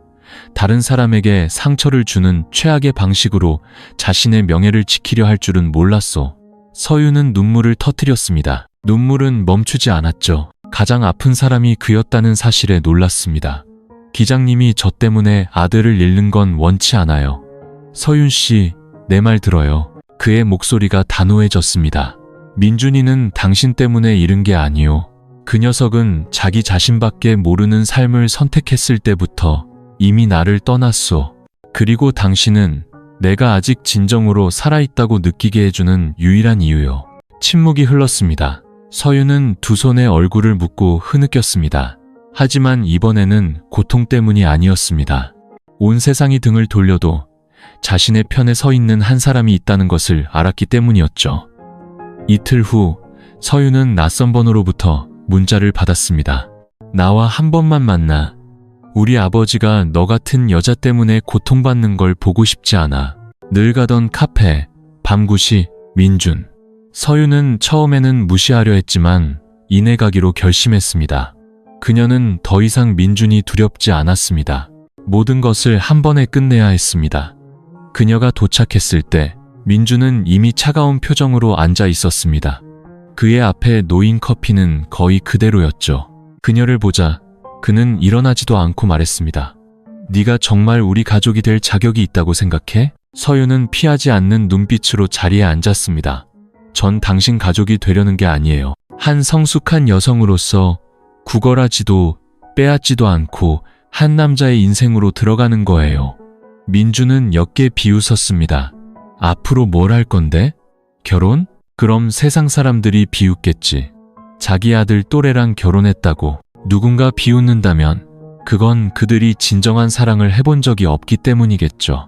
다른 사람에게 상처를 주는 최악의 방식으로 자신의 명예를 지키려 할 줄은 몰랐소. 서윤은 눈물을 터뜨렸습니다. 눈물은 멈추지 않았죠. 가장 아픈 사람이 그였다는 사실에 놀랐습니다. 기장님이 저 때문에 아들을 잃는 건 원치 않아요. 서윤 씨, 내 말 들어요. 그의 목소리가 단호해졌습니다. 민준이는 당신 때문에 잃은 게 아니오. 그 녀석은 자기 자신밖에 모르는 삶을 선택했을 때부터 이미 나를 떠났소. 그리고 당신은 내가 아직 진정으로 살아있다고 느끼게 해주는 유일한 이유요. 침묵이 흘렀습니다. 서윤은 두 손에 얼굴을 묶고 흐느꼈습니다. 하지만 이번에는 고통 때문이 아니었습니다. 온 세상이 등을 돌려도 자신의 편에 서 있는 한 사람이 있다는 것을 알았기 때문이었죠. 이틀 후 서윤은 낯선 번호로부터 문자를 받았습니다. 나와 한 번만 만나. 우리 아버지가 너 같은 여자 때문에 고통받는 걸 보고 싶지 않아. 늘 가던 카페, 밤구시, 민준. 서윤은 처음에는 무시하려 했지만 이내 가기로 결심했습니다. 그녀는 더 이상 민준이 두렵지 않았습니다. 모든 것을 한 번에 끝내야 했습니다. 그녀가 도착했을 때 민준은 이미 차가운 표정으로 앉아 있었습니다. 그의 앞에 놓인 커피는 거의 그대로였죠. 그녀를 보자 그는 일어나지도 않고 말했습니다. 네가 정말 우리 가족이 될 자격이 있다고 생각해? 서윤은 피하지 않는 눈빛으로 자리에 앉았습니다. 전 당신 가족이 되려는 게 아니에요. 한 성숙한 여성으로서 구걸하지도 빼앗지도 않고 한 남자의 인생으로 들어가는 거예요. 민주는 옅게 비웃었습니다. 앞으로 뭘 할 건데? 결혼? 그럼 세상 사람들이 비웃겠지. 자기 아들 또래랑 결혼했다고 누군가 비웃는다면 그건 그들이 진정한 사랑을 해본 적이 없기 때문이겠죠.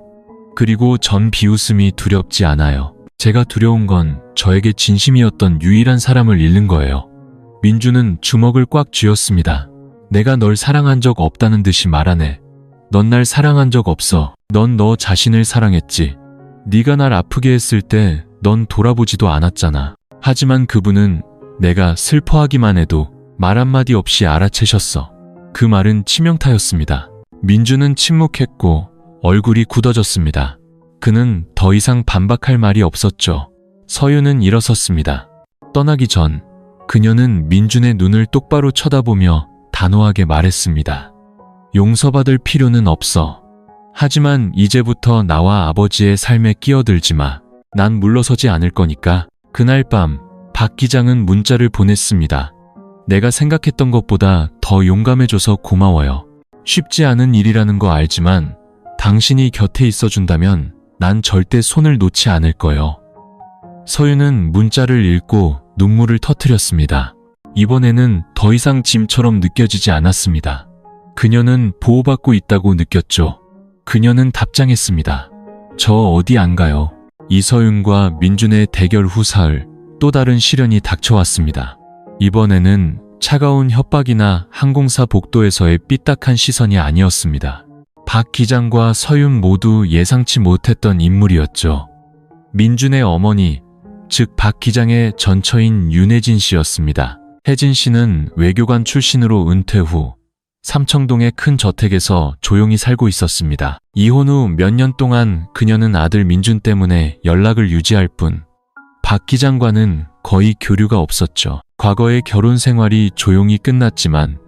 그리고 전 비웃음이 두렵지 않아요. 제가 두려운 건 저에게 진심이었던 유일한 사람을 잃는 거예요. 민주는 주먹을 꽉 쥐었습니다. 내가 널 사랑한 적 없다는 듯이 말하네. 넌 날 사랑한 적 없어. 넌 너 자신을 사랑했지. 네가 날 아프게 했을 때 넌 돌아보지도 않았잖아. 하지만 그분은 내가 슬퍼하기만 해도 말 한마디 없이 알아채셨어. 그 말은 치명타였습니다. 민주는 침묵했고 얼굴이 굳어졌습니다. 그는 더 이상 반박할 말이 없었죠. 서윤은 일어섰습니다. 떠나기 전 그녀는 민준의 눈을 똑바로 쳐다보며 단호하게 말했습니다. 용서받을 필요는 없어. 하지만 이제부터 나와 아버지의 삶에 끼어들지 마. 난 물러서지 않을 거니까. 그날 밤 박 기장은 문자를 보냈습니다. 내가 생각했던 것보다 더 용감해줘서 고마워요. 쉽지 않은 일이라는 거 알지만 당신이 곁에 있어준다면 난 절대 손을 놓지 않을 거요. 서윤은 문자를 읽고 눈물을 터뜨렸습니다. 이번에는 더 이상 짐처럼 느껴지지 않았습니다. 그녀는 보호받고 있다고 느꼈죠. 그녀는 답장했습니다. 저 어디 안 가요. 이서윤과 민준의 대결 후 사흘 또 다른 시련이 닥쳐왔습니다. 이번에는 차가운 협박이나 항공사 복도에서의 삐딱한 시선이 아니었습니다. 박 기장과 서윤 모두 예상치 못했던 인물이었죠. 민준의 어머니, 즉 박 기장의 전처인 윤혜진 씨였습니다. 혜진 씨는 외교관 출신으로 은퇴 후 삼청동의 큰 저택에서 조용히 살고 있었습니다. 이혼 후 몇 년 동안 그녀는 아들 민준 때문에 연락을 유지할 뿐 박 기장과는 거의 교류가 없었죠. 과거의 결혼 생활이 조용히 끝났지만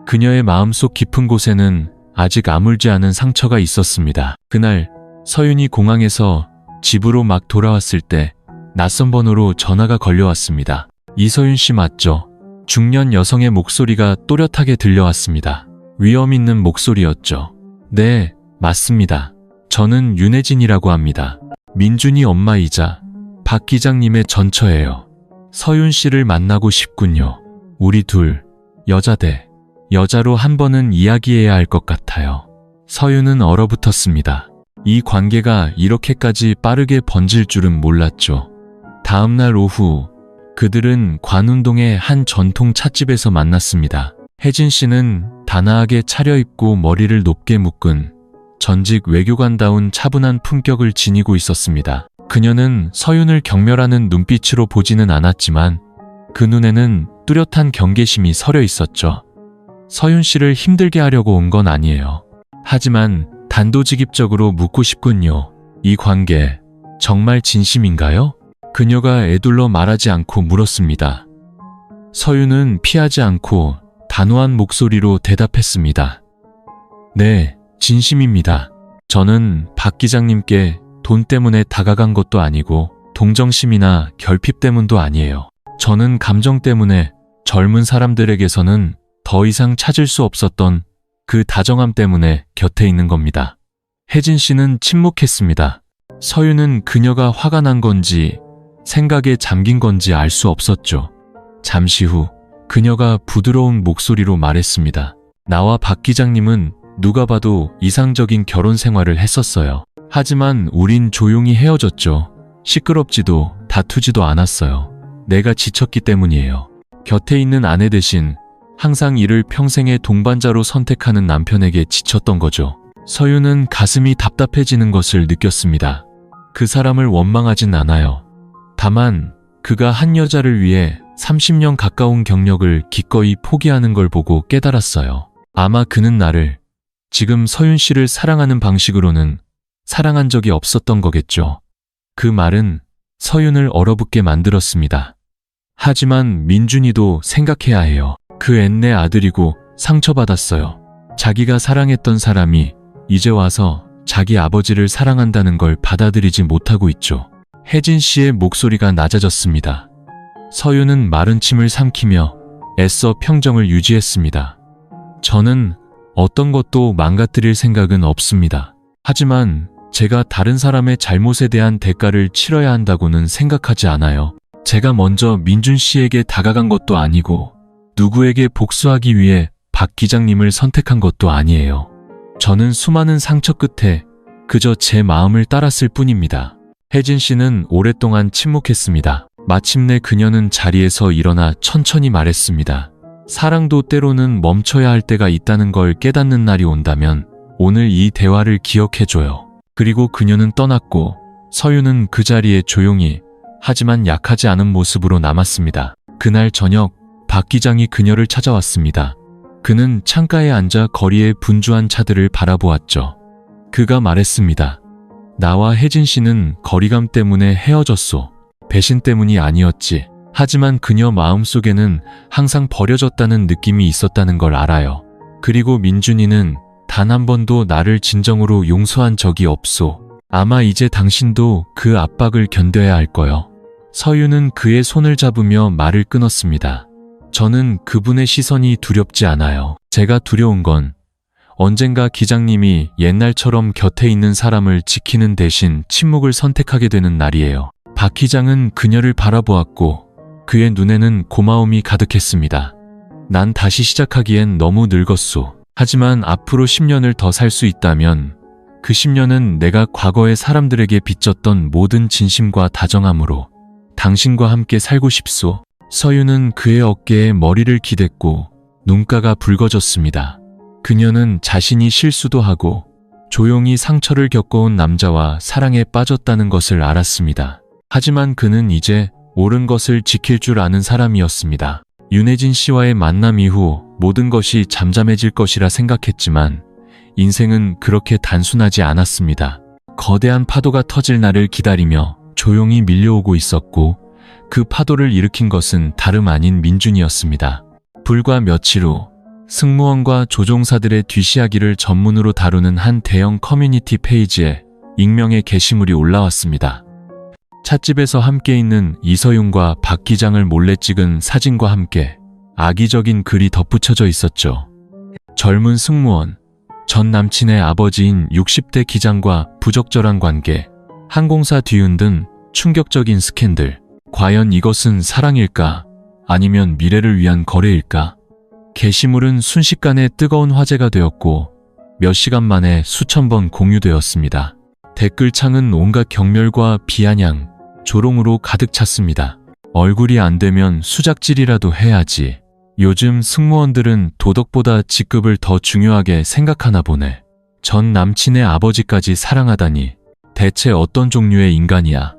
그녀의 마음속 깊은 곳에는 아직 아물지 않은 상처가 있었습니다. 그날 서윤이 공항에서 집으로 막 돌아왔을 때 낯선 번호로 전화가 걸려왔습니다. 이서윤 씨 맞죠? 중년 여성의 목소리가 또렷하게 들려왔습니다. 위험 있는 목소리였죠. 네, 맞습니다. 저는 윤혜진이라고 합니다. 민준이 엄마이자 박 기장님의 전처예요. 서윤 씨를 만나고 싶군요. 우리 둘, 여자 대 여자로 한 번은 이야기해야 할 것 같아요. 서윤은 얼어붙었습니다. 이 관계가 이렇게까지 빠르게 번질 줄은 몰랐죠. 다음 날 오후 그들은 관운동의 한 전통 찻집에서 만났습니다. 혜진 씨는 단아하게 차려입고 머리를 높게 묶은 전직 외교관다운 차분한 품격을 지니고 있었습니다. 그녀는 서윤을 경멸하는 눈빛으로 보지는 않았지만 그 눈에는 뚜렷한 경계심이 서려 있었죠. 서윤 씨를 힘들게 하려고 온 건 아니에요. 하지만 단도직입적으로 묻고 싶군요. 이 관계 정말 진심인가요? 그녀가 애둘러 말하지 않고 물었습니다. 서윤은 피하지 않고 단호한 목소리로 대답했습니다. 네, 진심입니다. 저는 박 기장님께 돈 때문에 다가간 것도 아니고 동정심이나 결핍 때문도 아니에요. 저는 감정 때문에 젊은 사람들에게서는 더 이상 찾을 수 없었던 그 다정함 때문에 곁에 있는 겁니다. 혜진 씨는 침묵했습니다. 서윤은 그녀가 화가 난 건지 생각에 잠긴 건지 알 수 없었죠. 잠시 후 그녀가 부드러운 목소리로 말했습니다. 나와 박 기장님은 누가 봐도 이상적인 결혼 생활을 했었어요. 하지만 우린 조용히 헤어졌죠. 시끄럽지도 다투지도 않았어요. 내가 지쳤기 때문이에요. 곁에 있는 아내 대신 항상 이를 평생의 동반자로 선택하는 남편에게 지쳤던 거죠. 서윤은 가슴이 답답해지는 것을 느꼈습니다. 그 사람을 원망하진 않아요. 다만 그가 한 여자를 위해 30년 가까운 경력을 기꺼이 포기하는 걸 보고 깨달았어요. 아마 그는 나를, 지금 서윤 씨를 사랑하는 방식으로는 사랑한 적이 없었던 거겠죠. 그 말은 서윤을 얼어붙게 만들었습니다. 하지만 민준이도 생각해야 해요. 그 앤 내 아들이고 상처받았어요. 자기가 사랑했던 사람이 이제 와서 자기 아버지를 사랑한다는 걸 받아들이지 못하고 있죠. 혜진 씨의 목소리가 낮아졌습니다. 서윤은 마른 침을 삼키며 애써 평정을 유지했습니다. 저는 어떤 것도 망가뜨릴 생각은 없습니다. 하지만 제가 다른 사람의 잘못에 대한 대가를 치러야 한다고는 생각하지 않아요. 제가 먼저 민준 씨에게 다가간 것도 아니고 누구에게 복수하기 위해 박 기장님을 선택한 것도 아니에요. 저는 수많은 상처 끝에 그저 제 마음을 따랐을 뿐입니다. 혜진 씨는 오랫동안 침묵했습니다. 마침내 그녀는 자리에서 일어나 천천히 말했습니다. 사랑도 때로는 멈춰야 할 때가 있다는 걸 깨닫는 날이 온다면 오늘 이 대화를 기억해줘요. 그리고 그녀는 떠났고 서윤은 그 자리에 조용히 하지만 약하지 않은 모습으로 남았습니다. 그날 저녁 박 기장이 그녀를 찾아왔습니다. 그는 창가에 앉아 거리의 분주한 차들을 바라보았죠. 그가 말했습니다. 나와 혜진 씨는 거리감 때문에 헤어졌소. 배신 때문이 아니었지. 하지만 그녀 마음속에는 항상 버려졌다는 느낌이 있었다는 걸 알아요. 그리고 민준이는 단 한 번도 나를 진정으로 용서한 적이 없소. 아마 이제 당신도 그 압박을 견뎌야 할 거요. 서윤은 그의 손을 잡으며 말을 끊었습니다. 저는 그분의 시선이 두렵지 않아요. 제가 두려운 건 언젠가 기장님이 옛날처럼 곁에 있는 사람을 지키는 대신 침묵을 선택하게 되는 날이에요. 박 기장은 그녀를 바라보았고 그의 눈에는 고마움이 가득했습니다. 난 다시 시작하기엔 너무 늙었소. 하지만 앞으로 10년을 더 살 수 있다면 그 10년은 내가 과거의 사람들에게 빚졌던 모든 진심과 다정함으로 당신과 함께 살고 싶소. 서윤은 그의 어깨에 머리를 기댔고 눈가가 붉어졌습니다. 그녀는 자신이 실수도 하고 조용히 상처를 겪어온 남자와 사랑에 빠졌다는 것을 알았습니다. 하지만 그는 이제 옳은 것을 지킬 줄 아는 사람이었습니다. 윤혜진 씨와의 만남 이후 모든 것이 잠잠해질 것이라 생각했지만 인생은 그렇게 단순하지 않았습니다. 거대한 파도가 터질 날을 기다리며 조용히 밀려오고 있었고 그 파도를 일으킨 것은 다름 아닌 민준이었습니다. 불과 며칠 후 승무원과 조종사들의 뒤이야기를 전문으로 다루는 한 대형 커뮤니티 페이지에 익명의 게시물이 올라왔습니다. 찻집에서 함께 있는 이서윤과 박 기장을 몰래 찍은 사진과 함께 악의적인 글이 덧붙여져 있었죠. 젊은 승무원, 전 남친의 아버지인 60대 기장과 부적절한 관계, 항공사 뒤흔 등 충격적인 스캔들. 과연 이것은 사랑일까? 아니면 미래를 위한 거래일까? 게시물은 순식간에 뜨거운 화제가 되었고 몇 시간 만에 수천 번 공유되었습니다. 댓글창은 온갖 경멸과 비아냥, 조롱으로 가득 찼습니다. 얼굴이 안 되면 수작질이라도 해야지. 요즘 승무원들은 도덕보다 직급을 더 중요하게 생각하나 보네. 전 남친의 아버지까지 사랑하다니. 대체 어떤 종류의 인간이야.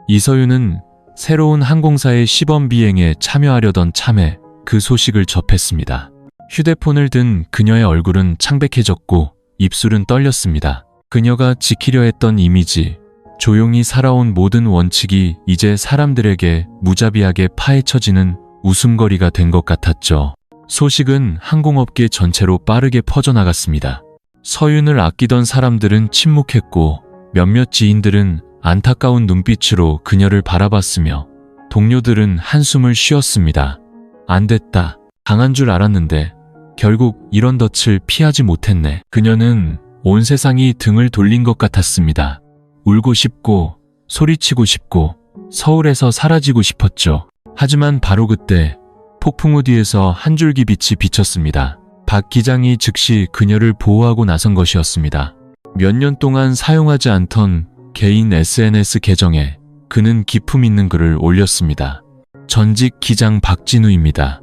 이서윤은 새로운 항공사의 시범 비행에 참여하려던 참에 그 소식을 접했습니다. 휴대폰을 든 그녀의 얼굴은 창백해졌고 입술은 떨렸습니다. 그녀가 지키려 했던 이미지, 조용히 살아온 모든 원칙이 이제 사람들에게 무자비하게 파헤쳐지는 웃음거리가 된 것 같았죠. 소식은 항공업계 전체로 빠르게 퍼져나갔습니다. 서윤을 아끼던 사람들은 침묵했고 몇몇 지인들은 안타까운 눈빛으로 그녀를 바라봤으며 동료들은 한숨을 쉬었습니다. 안 됐다. 강한 줄 알았는데 결국 이런 덫을 피하지 못했네. 그녀는 온 세상이 등을 돌린 것 같았습니다. 울고 싶고 소리치고 싶고 서울에서 사라지고 싶었죠. 하지만 바로 그때 폭풍우 뒤에서 한 줄기 빛이 비쳤습니다. 박 기장이 즉시 그녀를 보호하고 나선 것이었습니다. 몇 년 동안 사용하지 않던 개인 SNS 계정에 그는 기품 있는 글을 올렸습니다. 전직 기장 박진우입니다.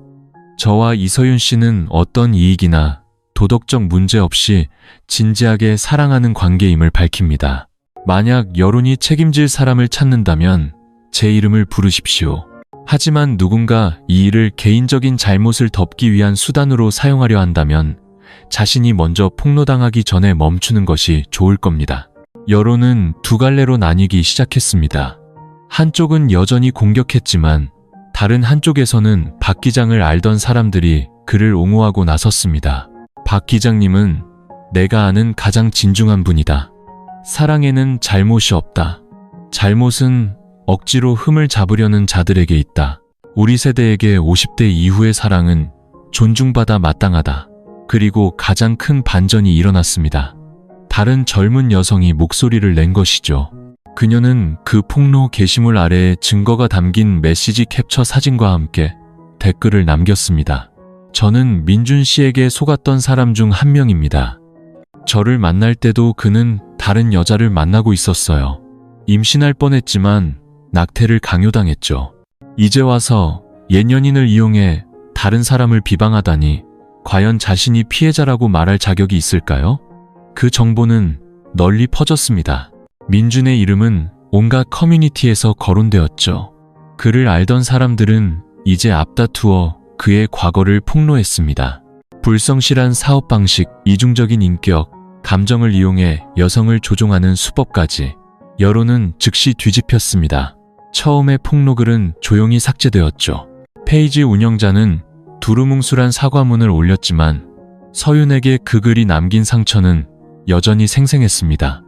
저와 이서윤 씨는 어떤 이익이나 도덕적 문제 없이 진지하게 사랑하는 관계임을 밝힙니다. 만약 여론이 책임질 사람을 찾는다면 제 이름을 부르십시오. 하지만 누군가 이 일을 개인적인 잘못을 덮기 위한 수단으로 사용하려 한다면 자신이 먼저 폭로당하기 전에 멈추는 것이 좋을 겁니다. 여론은 두 갈래로 나뉘기 시작했습니다. 한쪽은 여전히 공격했지만 다른 한쪽에서는 박 기장을 알던 사람들이 그를 옹호하고 나섰습니다. 박 기장님은 내가 아는 가장 진중한 분이다. 사랑에는 잘못이 없다. 잘못은 억지로 흠을 잡으려는 자들에게 있다. 우리 세대에게 50대 이후의 사랑은 존중받아 마땅하다. 그리고 가장 큰 반전이 일어났습니다. 다른 젊은 여성이 목소리를 낸 것이죠. 그녀는 그 폭로 게시물 아래에 증거가 담긴 메시지 캡처 사진과 함께 댓글을 남겼습니다. 저는 민준 씨에게 속았던 사람 중 한 명입니다. 저를 만날 때도 그는 다른 여자를 만나고 있었어요. 임신할 뻔했지만 낙태를 강요당했죠. 이제 와서 옛 연인을 이용해 다른 사람을 비방하다니 과연 자신이 피해자라고 말할 자격이 있을까요? 그 정보는 널리 퍼졌습니다. 민준의 이름은 온갖 커뮤니티에서 거론되었죠. 그를 알던 사람들은 이제 앞다투어 그의 과거를 폭로했습니다. 불성실한 사업 방식, 이중적인 인격, 감정을 이용해 여성을 조종하는 수법까지 여론은 즉시 뒤집혔습니다. 처음에 폭로글은 조용히 삭제되었죠. 페이지 운영자는 두루뭉술한 사과문을 올렸지만 서윤에게 그 글이 남긴 상처는 여전히 생생했습니다.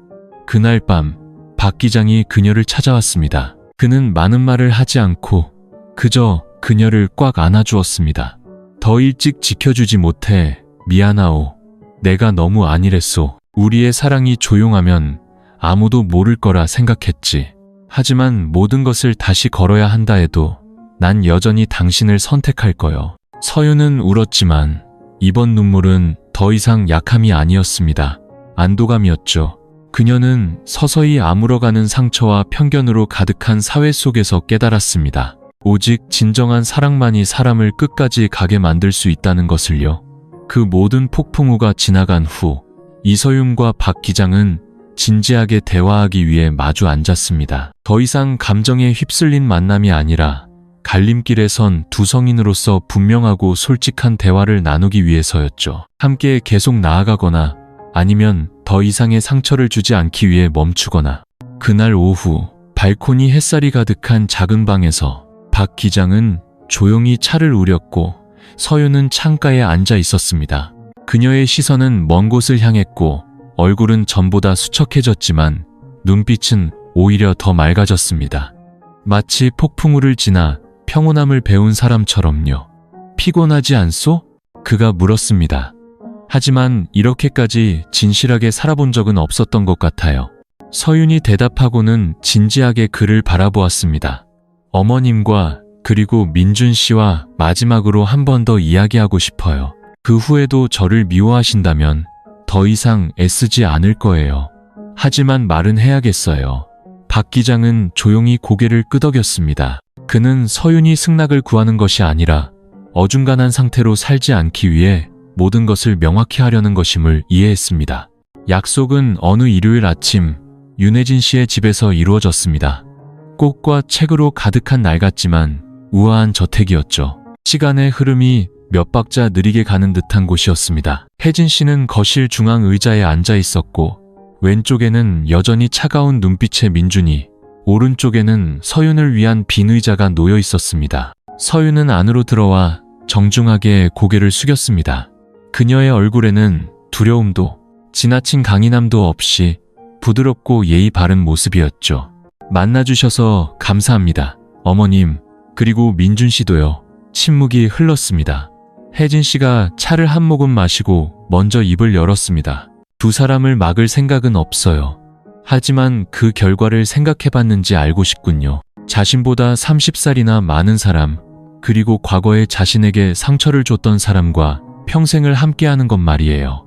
그날 밤 박 기장이 그녀를 찾아왔습니다. 그는 많은 말을 하지 않고 그저 그녀를 꽉 안아주었습니다. 더 일찍 지켜주지 못해 미안하오. 내가 너무 안일했소. 우리의 사랑이 조용하면 아무도 모를 거라 생각했지. 하지만 모든 것을 다시 걸어야 한다 해도 난 여전히 당신을 선택할 거요. 서윤은 울었지만 이번 눈물은 더 이상 약함이 아니었습니다. 안도감이었죠. 그녀는 서서히 아물어가는 상처와 편견으로 가득한 사회 속에서 깨달았습니다. 오직 진정한 사랑만이 사람을 끝까지 가게 만들 수 있다는 것을요. 그 모든 폭풍우가 지나간 후 이서윤과 박 기장은 진지하게 대화하기 위해 마주 앉았습니다. 더 이상 감정에 휩쓸린 만남이 아니라 갈림길에 선 두 성인으로서 분명하고 솔직한 대화를 나누기 위해서였죠. 함께 계속 나아가거나 아니면 더 이상의 상처를 주지 않기 위해 멈추거나. 그날 오후 발코니 햇살이 가득한 작은 방에서 박 기장은 조용히 차를 우렸고 서윤은 창가에 앉아 있었습니다. 그녀의 시선은 먼 곳을 향했고 얼굴은 전보다 수척해졌지만 눈빛은 오히려 더 맑아졌습니다. 마치 폭풍우를 지나 평온함을 배운 사람처럼요. 피곤하지 않소? 그가 물었습니다. 하지만 이렇게까지 진실하게 살아본 적은 없었던 것 같아요. 서윤이 대답하고는 진지하게 그를 바라보았습니다. 어머님과 그리고 민준 씨와 마지막으로 한 번 더 이야기하고 싶어요. 그 후에도 저를 미워하신다면 더 이상 애쓰지 않을 거예요. 하지만 말은 해야겠어요. 박 기장은 조용히 고개를 끄덕였습니다. 그는 서윤이 승낙을 구하는 것이 아니라 어중간한 상태로 살지 않기 위해 모든 것을 명확히 하려는 것임을 이해했습니다. 약속은 어느 일요일 아침 윤혜진 씨의 집에서 이루어졌습니다. 꽃과 책으로 가득한 낡았지만 우아한 저택이었죠. 시간의 흐름이 몇 박자 느리게 가는 듯한 곳이었습니다. 혜진 씨는 거실 중앙 의자에 앉아 있었고 왼쪽에는 여전히 차가운 눈빛의 민준이, 오른쪽에는 서윤을 위한 빈 의자가 놓여 있었습니다. 서윤은 안으로 들어와 정중하게 고개를 숙였습니다. 그녀의 얼굴에는 두려움도 지나친 강인함도 없이 부드럽고 예의 바른 모습이었죠. 만나주셔서 감사합니다. 어머님, 그리고 민준 씨도요. 침묵이 흘렀습니다. 혜진 씨가 차를 한 모금 마시고 먼저 입을 열었습니다. 두 사람을 막을 생각은 없어요. 하지만 그 결과를 생각해봤는지 알고 싶군요. 자신보다 30살이나 많은 사람, 그리고 과거에 자신에게 상처를 줬던 사람과 평생을 함께하는 것 말이에요.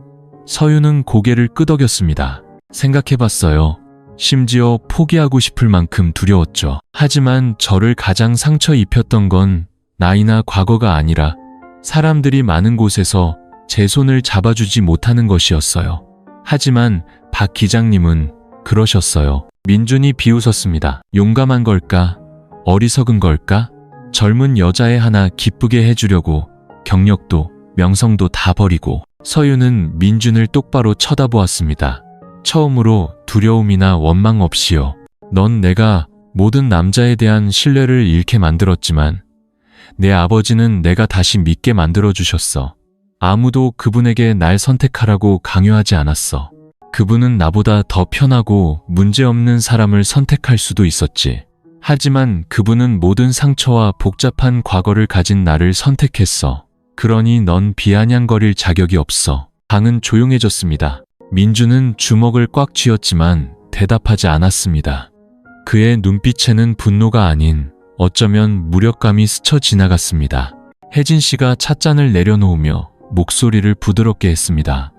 서윤은 고개를 끄덕였습니다. 생각해봤어요. 심지어 포기하고 싶을 만큼 두려웠죠. 하지만 저를 가장 상처 입혔던 건 나이나 과거가 아니라 사람들이 많은 곳에서 제 손을 잡아주지 못하는 것이었어요. 하지만 박 기장님은 그러셨어요. 민준이 비웃었습니다. 용감한 걸까? 어리석은 걸까? 젊은 여자애 하나 기쁘게 해주려고 경력도 명성도 다 버리고. 서윤은 민준을 똑바로 쳐다보았습니다. 처음으로 두려움이나 원망 없이요. 넌 내가 모든 남자에 대한 신뢰를 잃게 만들었지만 내 아버지는 내가 다시 믿게 만들어주셨어. 아무도 그분에게 날 선택하라고 강요하지 않았어. 그분은 나보다 더 편하고 문제없는 사람을 선택할 수도 있었지. 하지만 그분은 모든 상처와 복잡한 과거를 가진 나를 선택했어. 그러니 넌 비아냥거릴 자격이 없어. 방은 조용해졌습니다. 민주는 주먹을 꽉 쥐었지만 대답하지 않았습니다. 그의 눈빛에는 분노가 아닌 어쩌면 무력감이 스쳐 지나갔습니다. 혜진 씨가 찻잔을 내려놓으며 목소리를 부드럽게 했습니다.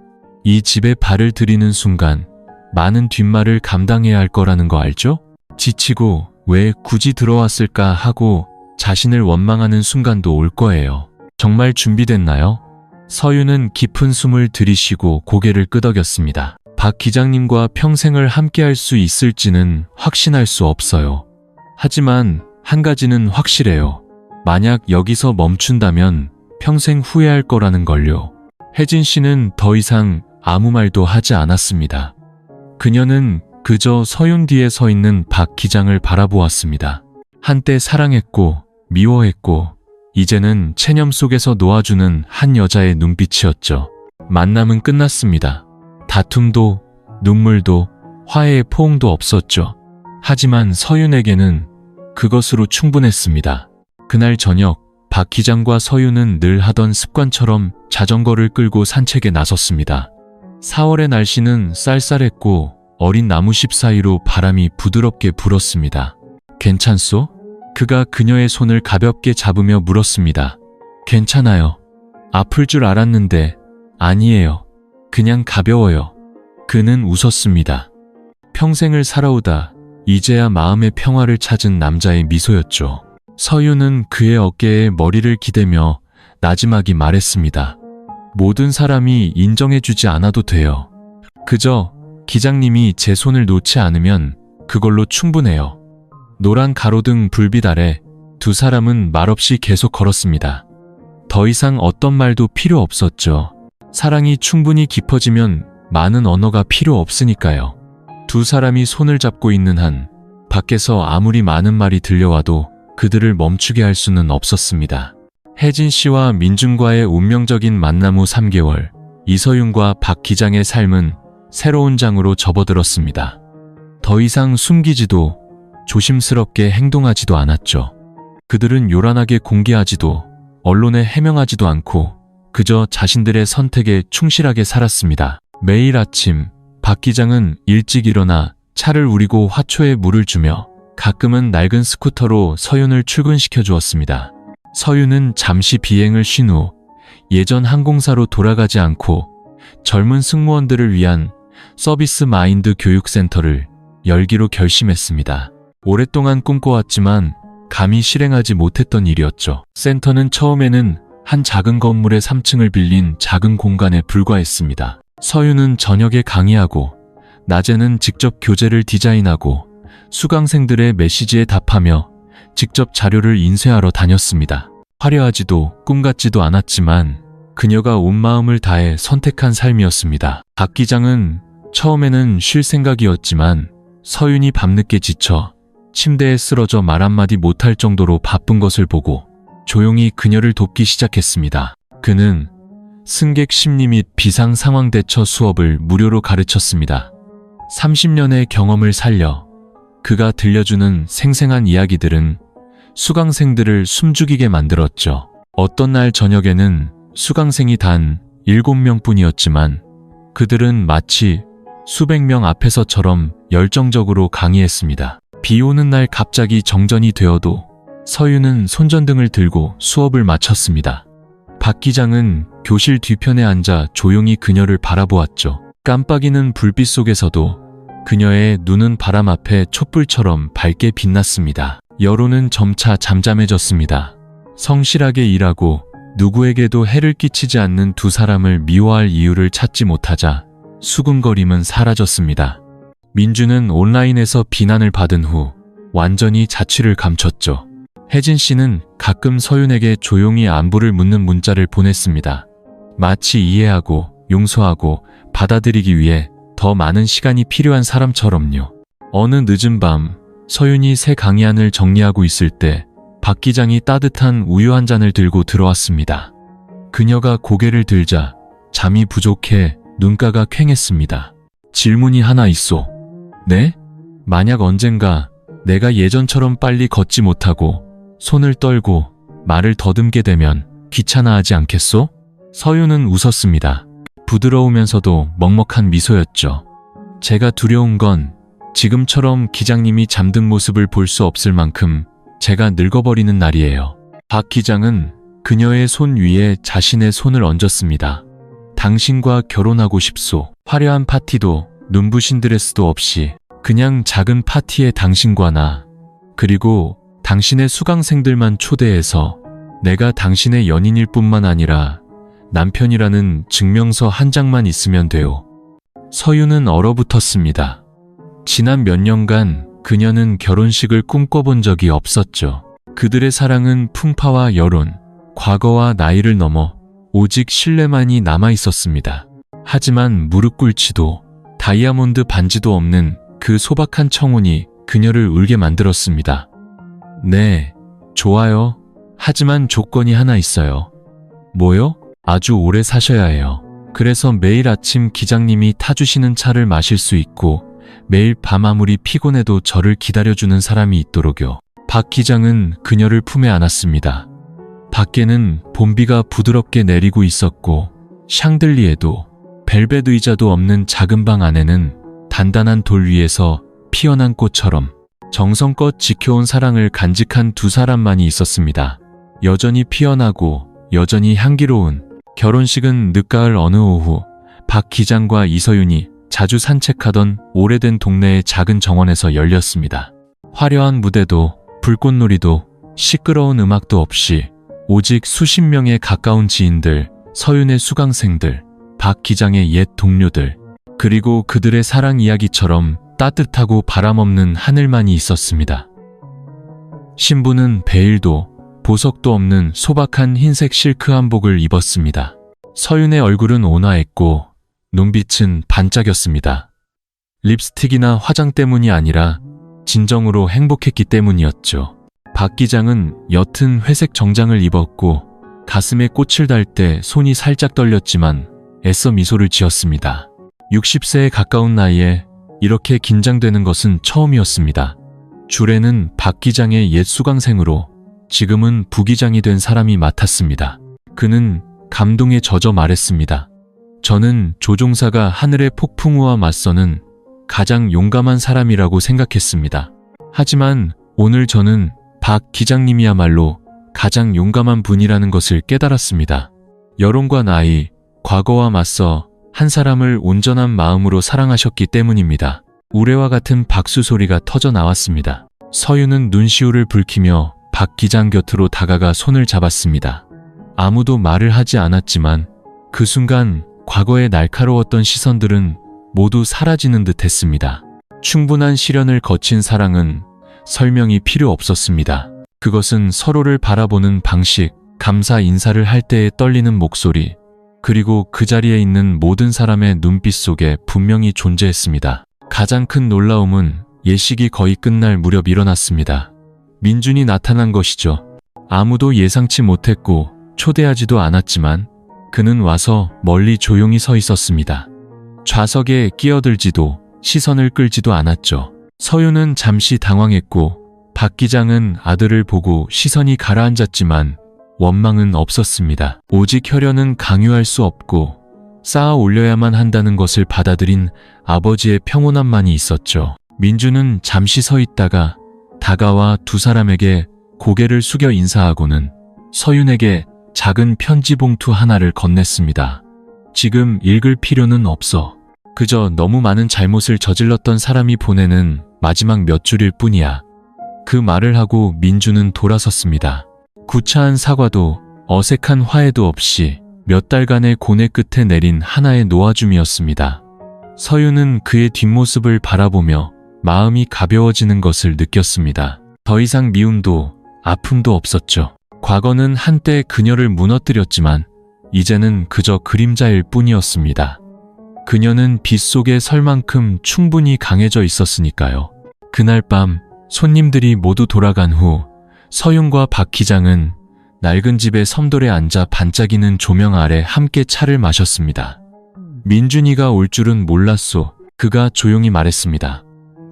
이 집에 발을 들이는 순간 많은 뒷말을 감당해야 할 거라는 거 알죠? 지치고 왜 굳이 들어왔을까 하고 자신을 원망하는 순간도 올 거예요. 정말 준비됐나요? 서윤은 깊은 숨을 들이쉬고 고개를 끄덕였습니다. 박 기장님과 평생을 함께할 수 있을지는 확신할 수 없어요. 하지만 한 가지는 확실해요. 만약 여기서 멈춘다면 평생 후회할 거라는 걸요. 혜진 씨는 더 이상 아무 말도 하지 않았습니다. 그녀는 그저 서윤 뒤에 서 있는 박 기장을 바라보았습니다. 한때 사랑했고 미워했고 이제는 체념 속에서 놓아주는 한 여자의 눈빛이었죠. 만남은 끝났습니다. 다툼도 눈물도 화해의 포옹도 없었죠. 하지만 서윤에게는 그것으로 충분했습니다. 그날 저녁 박 기장과 서윤은 늘 하던 습관처럼 자전거를 끌고 산책에 나섰습니다. 4월의 날씨는 쌀쌀했고 어린 나무잎 사이로 바람이 부드럽게 불었습니다. 괜찮소? 그가 그녀의 손을 가볍게 잡으며 물었습니다. 괜찮아요. 아플 줄 알았는데 아니에요. 그냥 가벼워요. 그는 웃었습니다. 평생을 살아오다 이제야 마음의 평화를 찾은 남자의 미소였죠. 서윤은 그의 어깨에 머리를 기대며 나지막이 말했습니다. 모든 사람이 인정해주지 않아도 돼요. 그저 기장님이 제 손을 놓지 않으면 그걸로 충분해요. 노란 가로등 불빛 아래 두 사람은 말없이 계속 걸었습니다. 더 이상 어떤 말도 필요 없었죠. 사랑이 충분히 깊어지면 많은 언어가 필요 없으니까요. 두 사람이 손을 잡고 있는 한 밖에서 아무리 많은 말이 들려와도 그들을 멈추게 할 수는 없었습니다. 혜진 씨와 민준과의 운명적인 만남 후 3개월, 이서윤과 박 기장의 삶은 새로운 장으로 접어들었습니다. 더 이상 숨기지도 조심스럽게 행동하지도 않았죠. 그들은 요란하게 공개하지도 언론에 해명하지도 않고 그저 자신들의 선택에 충실하게 살았습니다. 매일 아침 박 기장은 일찍 일어나 차를 우리고 화초에 물을 주며 가끔은 낡은 스쿠터로 서윤을 출근시켜 주었습니다. 서윤은 잠시 비행을 쉰 후 예전 항공사로 돌아가지 않고 젊은 승무원들을 위한 서비스 마인드 교육센터를 열기로 결심했습니다. 오랫동안 꿈꿔왔지만 감히 실행하지 못했던 일이었죠. 센터는 처음에는 한 작은 건물의 3층을 빌린 작은 공간에 불과했습니다. 서윤은 저녁에 강의하고 낮에는 직접 교재를 디자인하고 수강생들의 메시지에 답하며 직접 자료를 인쇄하러 다녔습니다. 화려하지도 꿈 같지도 않았지만 그녀가 온 마음을 다해 선택한 삶이었습니다. 박 기장은 처음에는 쉴 생각이었지만 서윤이 밤늦게 지쳐 침대에 쓰러져 말 한마디 못할 정도로 바쁜 것을 보고 조용히 그녀를 돕기 시작했습니다. 그는 승객 심리 및 비상 상황 대처 수업을 무료로 가르쳤습니다. 30년의 경험을 살려 그가 들려주는 생생한 이야기들은 수강생들을 숨죽이게 만들었죠. 어떤 날 저녁에는 수강생이 단 7명뿐이었지만 그들은 마치 수백 명 앞에서처럼 열정적으로 강의했습니다. 비 오는 날 갑자기 정전이 되어도 서윤은 손전등을 들고 수업을 마쳤습니다. 박 기장은 교실 뒤편에 앉아 조용히 그녀를 바라보았죠. 깜빡이는 불빛 속에서도 그녀의 눈은 바람 앞에 촛불처럼 밝게 빛났습니다. 여론은 점차 잠잠해졌습니다. 성실하게 일하고 누구에게도 해를 끼치지 않는 두 사람을 미워할 이유를 찾지 못하자 수군거림은 사라졌습니다. 민주는 온라인에서 비난을 받은 후 완전히 자취를 감췄죠. 혜진 씨는 가끔 서윤에게 조용히 안부를 묻는 문자를 보냈습니다. 마치 이해하고 용서하고 받아들이기 위해 더 많은 시간이 필요한 사람처럼요. 어느 늦은 밤 서윤이 새 강의안을 정리하고 있을 때 박 기장이 따뜻한 우유 한 잔을 들고 들어왔습니다. 그녀가 고개를 들자 잠이 부족해 눈가가 퀭했습니다. 질문이 하나 있소. 네? 만약 언젠가 내가 예전처럼 빨리 걷지 못하고 손을 떨고 말을 더듬게 되면 귀찮아하지 않겠소? 서유는 웃었습니다. 부드러우면서도 먹먹한 미소였죠. 제가 두려운 건 지금처럼 기장님이 잠든 모습을 볼 수 없을 만큼 제가 늙어버리는 날이에요. 박 기장은 그녀의 손 위에 자신의 손을 얹었습니다. 당신과 결혼하고 싶소. 화려한 파티도 눈부신 드레스도 없이 그냥 작은 파티에 당신과 나, 그리고 당신의 수강생들만 초대해서 내가 당신의 연인일 뿐만 아니라 남편이라는 증명서 한 장만 있으면 돼요. 서유는 얼어붙었습니다. 지난 몇 년간 그녀는 결혼식을 꿈꿔본 적이 없었죠. 그들의 사랑은 풍파와 여론, 과거와 나이를 넘어 오직 신뢰만이 남아 있었습니다. 하지만 무릎 꿇지도 다이아몬드 반지도 없는 그 소박한 청혼이 그녀를 울게 만들었습니다. 네, 좋아요. 하지만 조건이 하나 있어요. 뭐요? 아주 오래 사셔야 해요. 그래서 매일 아침 기장님이 타주시는 차를 마실 수 있고 매일 밤 아무리 피곤해도 저를 기다려주는 사람이 있도록요. 박 기장은 그녀를 품에 안았습니다. 밖에는 봄비가 부드럽게 내리고 있었고 샹들리에도 벨벳 의자도 없는 작은 방 안에는 단단한 돌 위에서 피어난 꽃처럼 정성껏 지켜온 사랑을 간직한 두 사람만이 있었습니다. 여전히 피어나고 여전히 향기로운 결혼식은 늦가을 어느 오후 박 기장과 이서윤이 자주 산책하던 오래된 동네의 작은 정원에서 열렸습니다. 화려한 무대도 불꽃놀이도 시끄러운 음악도 없이 오직 수십 명의 가까운 지인들, 서윤의 수강생들, 박 기장의 옛 동료들, 그리고 그들의 사랑 이야기처럼 따뜻하고 바람없는 하늘만이 있었습니다. 신부는 베일도 보석도 없는 소박한 흰색 실크 한복을 입었습니다. 서윤의 얼굴은 온화했고 눈빛은 반짝였습니다. 립스틱이나 화장 때문이 아니라 진정으로 행복했기 때문이었죠. 박 기장은 옅은 회색 정장을 입었고 가슴에 꽃을 달 때 손이 살짝 떨렸지만 애써 미소를 지었습니다. 60세에 가까운 나이에 이렇게 긴장되는 것은 처음이었습니다. 줄에는 박 기장의 옛 수강생으로 지금은 부기장이 된 사람이 맡았습니다. 그는 감동에 젖어 말했습니다. 저는 조종사가 하늘의 폭풍우와 맞서는 가장 용감한 사람이라고 생각했습니다. 하지만 오늘 저는 박 기장님이야말로 가장 용감한 분이라는 것을 깨달았습니다. 여론과 나이, 과거와 맞서 한 사람을 온전한 마음으로 사랑하셨기 때문입니다. 우레와 같은 박수 소리가 터져 나왔습니다. 서유는 눈시울을 붉히며 박 기장 곁으로 다가가 손을 잡았습니다. 아무도 말을 하지 않았지만 그 순간 과거의 날카로웠던 시선들은 모두 사라지는 듯 했습니다. 충분한 시련을 거친 사랑은 설명이 필요 없었습니다. 그것은 서로를 바라보는 방식, 감사 인사를 할 때의 떨리는 목소리, 그리고 그 자리에 있는 모든 사람의 눈빛 속에 분명히 존재했습니다. 가장 큰 놀라움은 예식이 거의 끝날 무렵 일어났습니다. 민준이 나타난 것이죠. 아무도 예상치 못했고 초대하지도 않았지만 그는 와서 멀리 조용히 서 있었습니다. 좌석에 끼어들지도 시선을 끌지도 않았죠. 서유는 잠시 당황했고 박 기장은 아들을 보고 시선이 가라앉았지만 원망은 없었습니다. 오직 혈연은 강요할 수 없고 쌓아 올려야만 한다는 것을 받아들인 아버지의 평온함만이 있었죠. 민주는 잠시 서 있다가 다가와 두 사람에게 고개를 숙여 인사하고는 서윤에게 작은 편지 봉투 하나를 건넸습니다. 지금 읽을 필요는 없어. 그저 너무 많은 잘못을 저질렀던 사람이 보내는 마지막 몇 줄일 뿐이야. 그 말을 하고 민주는 돌아섰습니다. 구차한 사과도 어색한 화해도 없이 몇 달간의 고뇌 끝에 내린 하나의 놓아줌이었습니다. 서윤은 그의 뒷모습을 바라보며 마음이 가벼워지는 것을 느꼈습니다. 더 이상 미움도 아픔도 없었죠. 과거는 한때 그녀를 무너뜨렸지만 이제는 그저 그림자일 뿐이었습니다. 그녀는 빛 속에 설 만큼 충분히 강해져 있었으니까요. 그날 밤 손님들이 모두 돌아간 후 서윤과 박 기장은 낡은 집의 섬돌에 앉아 반짝이는 조명 아래 함께 차를 마셨습니다. 민준이가 올 줄은 몰랐소. 그가 조용히 말했습니다.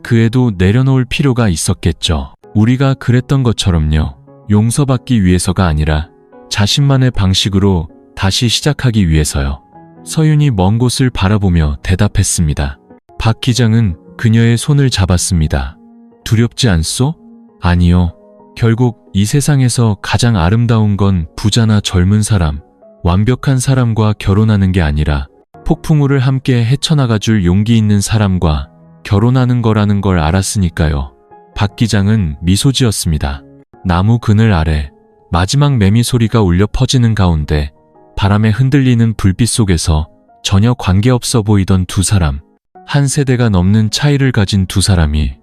그애도 내려놓을 필요가 있었겠죠. 우리가 그랬던 것처럼요. 용서받기 위해서가 아니라 자신만의 방식으로 다시 시작하기 위해서요. 서윤이 먼 곳을 바라보며 대답했습니다. 박 기장은 그녀의 손을 잡았습니다. 두렵지 않소? 아니요. 결국 이 세상에서 가장 아름다운 건 부자나 젊은 사람, 완벽한 사람과 결혼하는 게 아니라 폭풍우를 함께 헤쳐나가줄 용기 있는 사람과 결혼하는 거라는 걸 알았으니까요. 박 기장은 미소 지었습니다. 나무 그늘 아래 마지막 매미 소리가 울려 퍼지는 가운데 바람에 흔들리는 불빛 속에서 전혀 관계없어 보이던 두 사람, 한 세대가 넘는 차이를 가진 두 사람이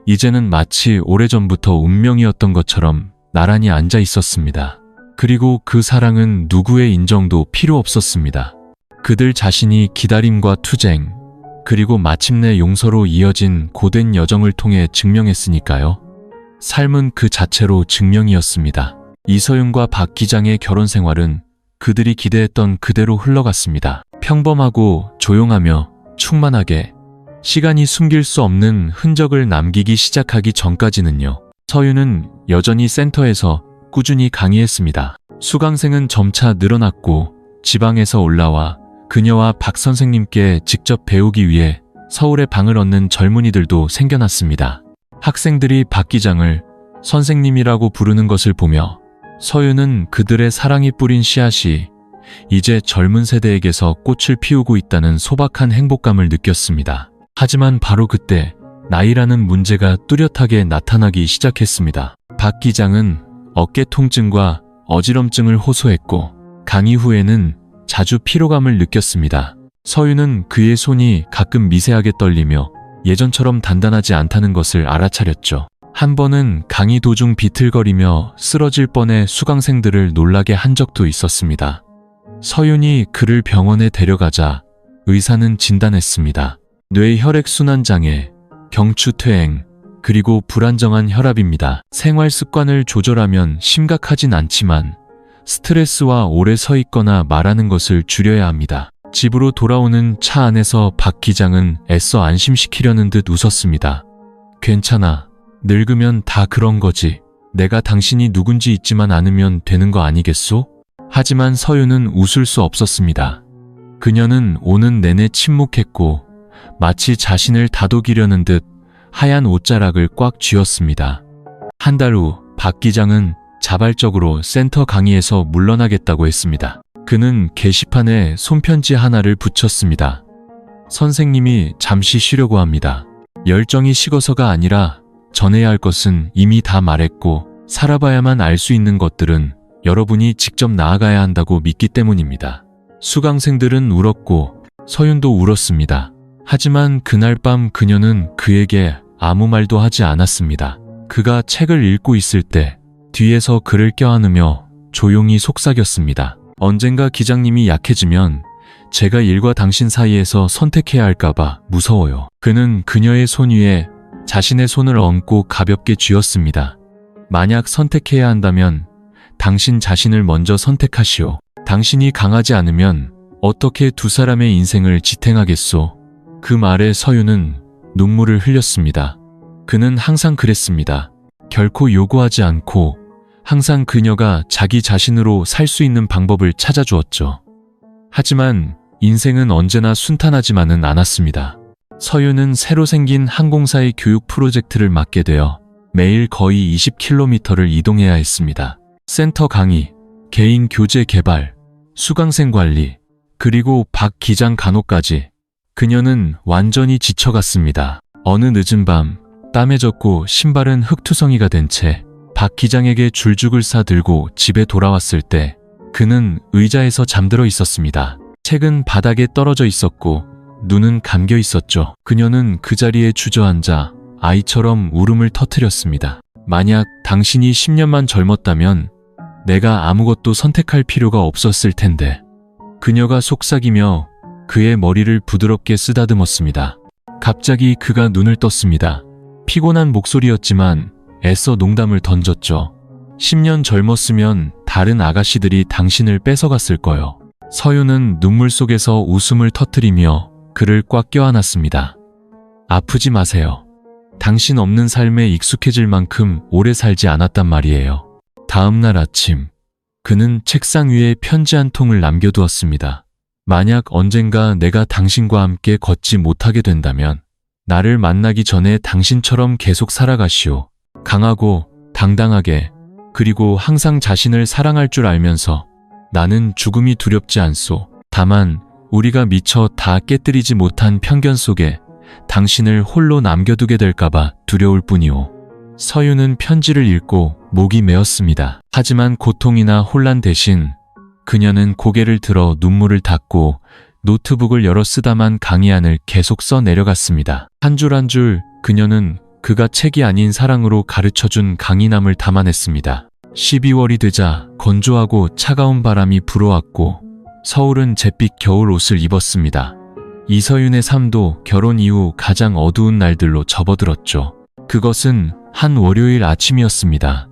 이제는 마치 오래전부터 운명이었던 것처럼 나란히 앉아 있었습니다. 그리고 그 사랑은 누구의 인정도 필요 없었습니다. 그들 자신이 기다림과 투쟁, 그리고 마침내 용서로 이어진 고된 여정을 통해 증명했으니까요. 삶은 그 자체로 증명이었습니다. 이서윤과 박 기장의 결혼 생활은 그들이 기대했던 그대로 흘러갔습니다. 평범하고 조용하며 충만하게 시간이 숨길 수 없는 흔적을 남기기 시작하기 전까지는요. 서윤은 여전히 센터에서 꾸준히 강의했습니다. 수강생은 점차 늘어났고 지방에서 올라와 그녀와 박 선생님께 직접 배우기 위해 서울에 방을 얻는 젊은이들도 생겨났습니다. 학생들이 박 기장을 선생님이라고 부르는 것을 보며 서윤은 그들의 사랑이 뿌린 씨앗이 이제 젊은 세대에게서 꽃을 피우고 있다는 소박한 행복감을 느꼈습니다. 하지만 바로 그때 나이라는 문제가 뚜렷하게 나타나기 시작했습니다. 박 기장은 어깨 통증과 어지럼증을 호소했고 강의 후에는 자주 피로감을 느꼈습니다. 서윤은 그의 손이 가끔 미세하게 떨리며 예전처럼 단단하지 않다는 것을 알아차렸죠. 한 번은 강의 도중 비틀거리며 쓰러질 뻔해 수강생들을 놀라게 한 적도 있었습니다. 서윤이 그를 병원에 데려가자 의사는 진단했습니다. 뇌혈액순환장애, 경추퇴행, 그리고 불안정한 혈압입니다. 생활 습관을 조절하면 심각하진 않지만 스트레스와 오래 서 있거나 말하는 것을 줄여야 합니다. 집으로 돌아오는 차 안에서 박 기장은 애써 안심시키려는 듯 웃었습니다. 괜찮아. 늙으면 다 그런 거지. 내가 당신이 누군지 잊지만 않으면 되는 거 아니겠소? 하지만 서윤은 웃을 수 없었습니다. 그녀는 오는 내내 침묵했고 마치 자신을 다독이려는 듯 하얀 옷자락을 꽉 쥐었습니다. 한 달 후 박 기장은 자발적으로 센터 강의에서 물러나겠다고 했습니다. 그는 게시판에 손편지 하나를 붙였습니다. 선생님이 잠시 쉬려고 합니다. 열정이 식어서가 아니라 전해야 할 것은 이미 다 말했고 살아봐야만 알 수 있는 것들은 여러분이 직접 나아가야 한다고 믿기 때문입니다. 수강생들은 울었고 서윤도 울었습니다. 하지만 그날 밤 그녀는 그에게 아무 말도 하지 않았습니다. 그가 책을 읽고 있을 때 뒤에서 그를 껴안으며 조용히 속삭였습니다. 언젠가 기장님이 약해지면 제가 일과 당신 사이에서 선택해야 할까봐 무서워요. 그는 그녀의 손 위에 자신의 손을 얹고 가볍게 쥐었습니다. 만약 선택해야 한다면 당신 자신을 먼저 선택하시오. 당신이 강하지 않으면 어떻게 두 사람의 인생을 지탱하겠소? 그 말에 서윤은 눈물을 흘렸습니다. 그는 항상 그랬습니다. 결코 요구하지 않고 항상 그녀가 자기 자신으로 살 수 있는 방법을 찾아주었죠. 하지만 인생은 언제나 순탄하지만은 않았습니다. 서윤은 새로 생긴 항공사의 교육 프로젝트를 맡게 되어 매일 거의 20km를 이동해야 했습니다. 센터 강의, 개인 교재 개발, 수강생 관리, 그리고 박 기장 간호까지 그녀는 완전히 지쳐갔습니다. 어느 늦은 밤 땀에 젖고 신발은 흙투성이가 된 채 박 기장에게 줄죽을 싸들고 집에 돌아왔을 때 그는 의자에서 잠들어 있었습니다. 책은 바닥에 떨어져 있었고 눈은 감겨 있었죠. 그녀는 그 자리에 주저앉아 아이처럼 울음을 터뜨렸습니다. 만약 당신이 10년만 젊었다면 내가 아무것도 선택할 필요가 없었을 텐데. 그녀가 속삭이며 그의 머리를 부드럽게 쓰다듬었습니다. 갑자기 그가 눈을 떴습니다. 피곤한 목소리였지만 애써 농담을 던졌죠. 10년 젊었으면 다른 아가씨들이 당신을 뺏어갔을 거요. 서윤은 눈물 속에서 웃음을 터뜨리며 그를 꽉 껴안았습니다. 아프지 마세요. 당신 없는 삶에 익숙해질 만큼 오래 살지 않았단 말이에요. 다음 날 아침, 그는 책상 위에 편지 한 통을 남겨두었습니다. 만약 언젠가 내가 당신과 함께 걷지 못하게 된다면 나를 만나기 전에 당신처럼 계속 살아가시오. 강하고 당당하게, 그리고 항상 자신을 사랑할 줄 알면서 나는 죽음이 두렵지 않소. 다만 우리가 미처 다 깨뜨리지 못한 편견 속에 당신을 홀로 남겨두게 될까봐 두려울 뿐이오. 서윤은 편지를 읽고 목이 메었습니다. 하지만 고통이나 혼란 대신 그녀는 고개를 들어 눈물을 닦고 노트북을 열어 쓰다만 강의안을 계속 써 내려갔습니다. 한 줄 한 줄 그녀는 그가 책이 아닌 사랑으로 가르쳐준 강인함을 담아냈습니다. 12월이 되자 건조하고 차가운 바람이 불어왔고 서울은 잿빛 겨울 옷을 입었습니다. 이서윤의 삶도 결혼 이후 가장 어두운 날들로 접어들었죠. 그것은 한 월요일 아침이었습니다.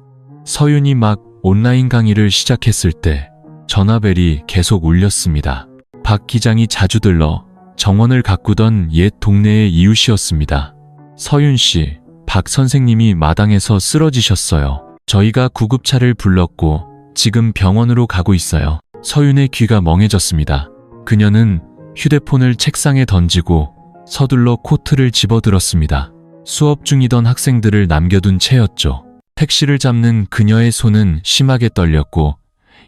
서윤이 막 온라인 강의를 시작했을 때 전화벨이 계속 울렸습니다. 박 기장이 자주 들러 정원을 가꾸던 옛 동네의 이웃이었습니다. 서윤 씨, 박 선생님이 마당에서 쓰러지셨어요. 저희가 구급차를 불렀고 지금 병원으로 가고 있어요. 서윤의 귀가 멍해졌습니다. 그녀는 휴대폰을 책상에 던지고 서둘러 코트를 집어들었습니다. 수업 중이던 학생들을 남겨둔 채였죠. 택시를 잡는 그녀의 손은 심하게 떨렸고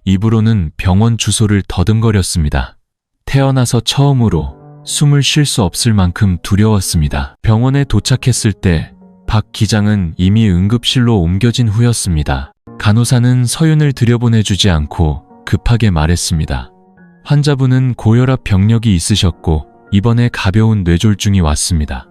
입으로는 병원 주소를 더듬거렸습니다. 태어나서 처음으로 숨을 쉴 수 없을 만큼 두려웠습니다. 병원에 도착했을 때 박 기장은 이미 응급실로 옮겨진 후였습니다. 간호사는 서윤을 들여보내주지 않고 급하게 말했습니다. 환자분은 고혈압 병력이 있으셨고 이번에 가벼운 뇌졸중이 왔습니다.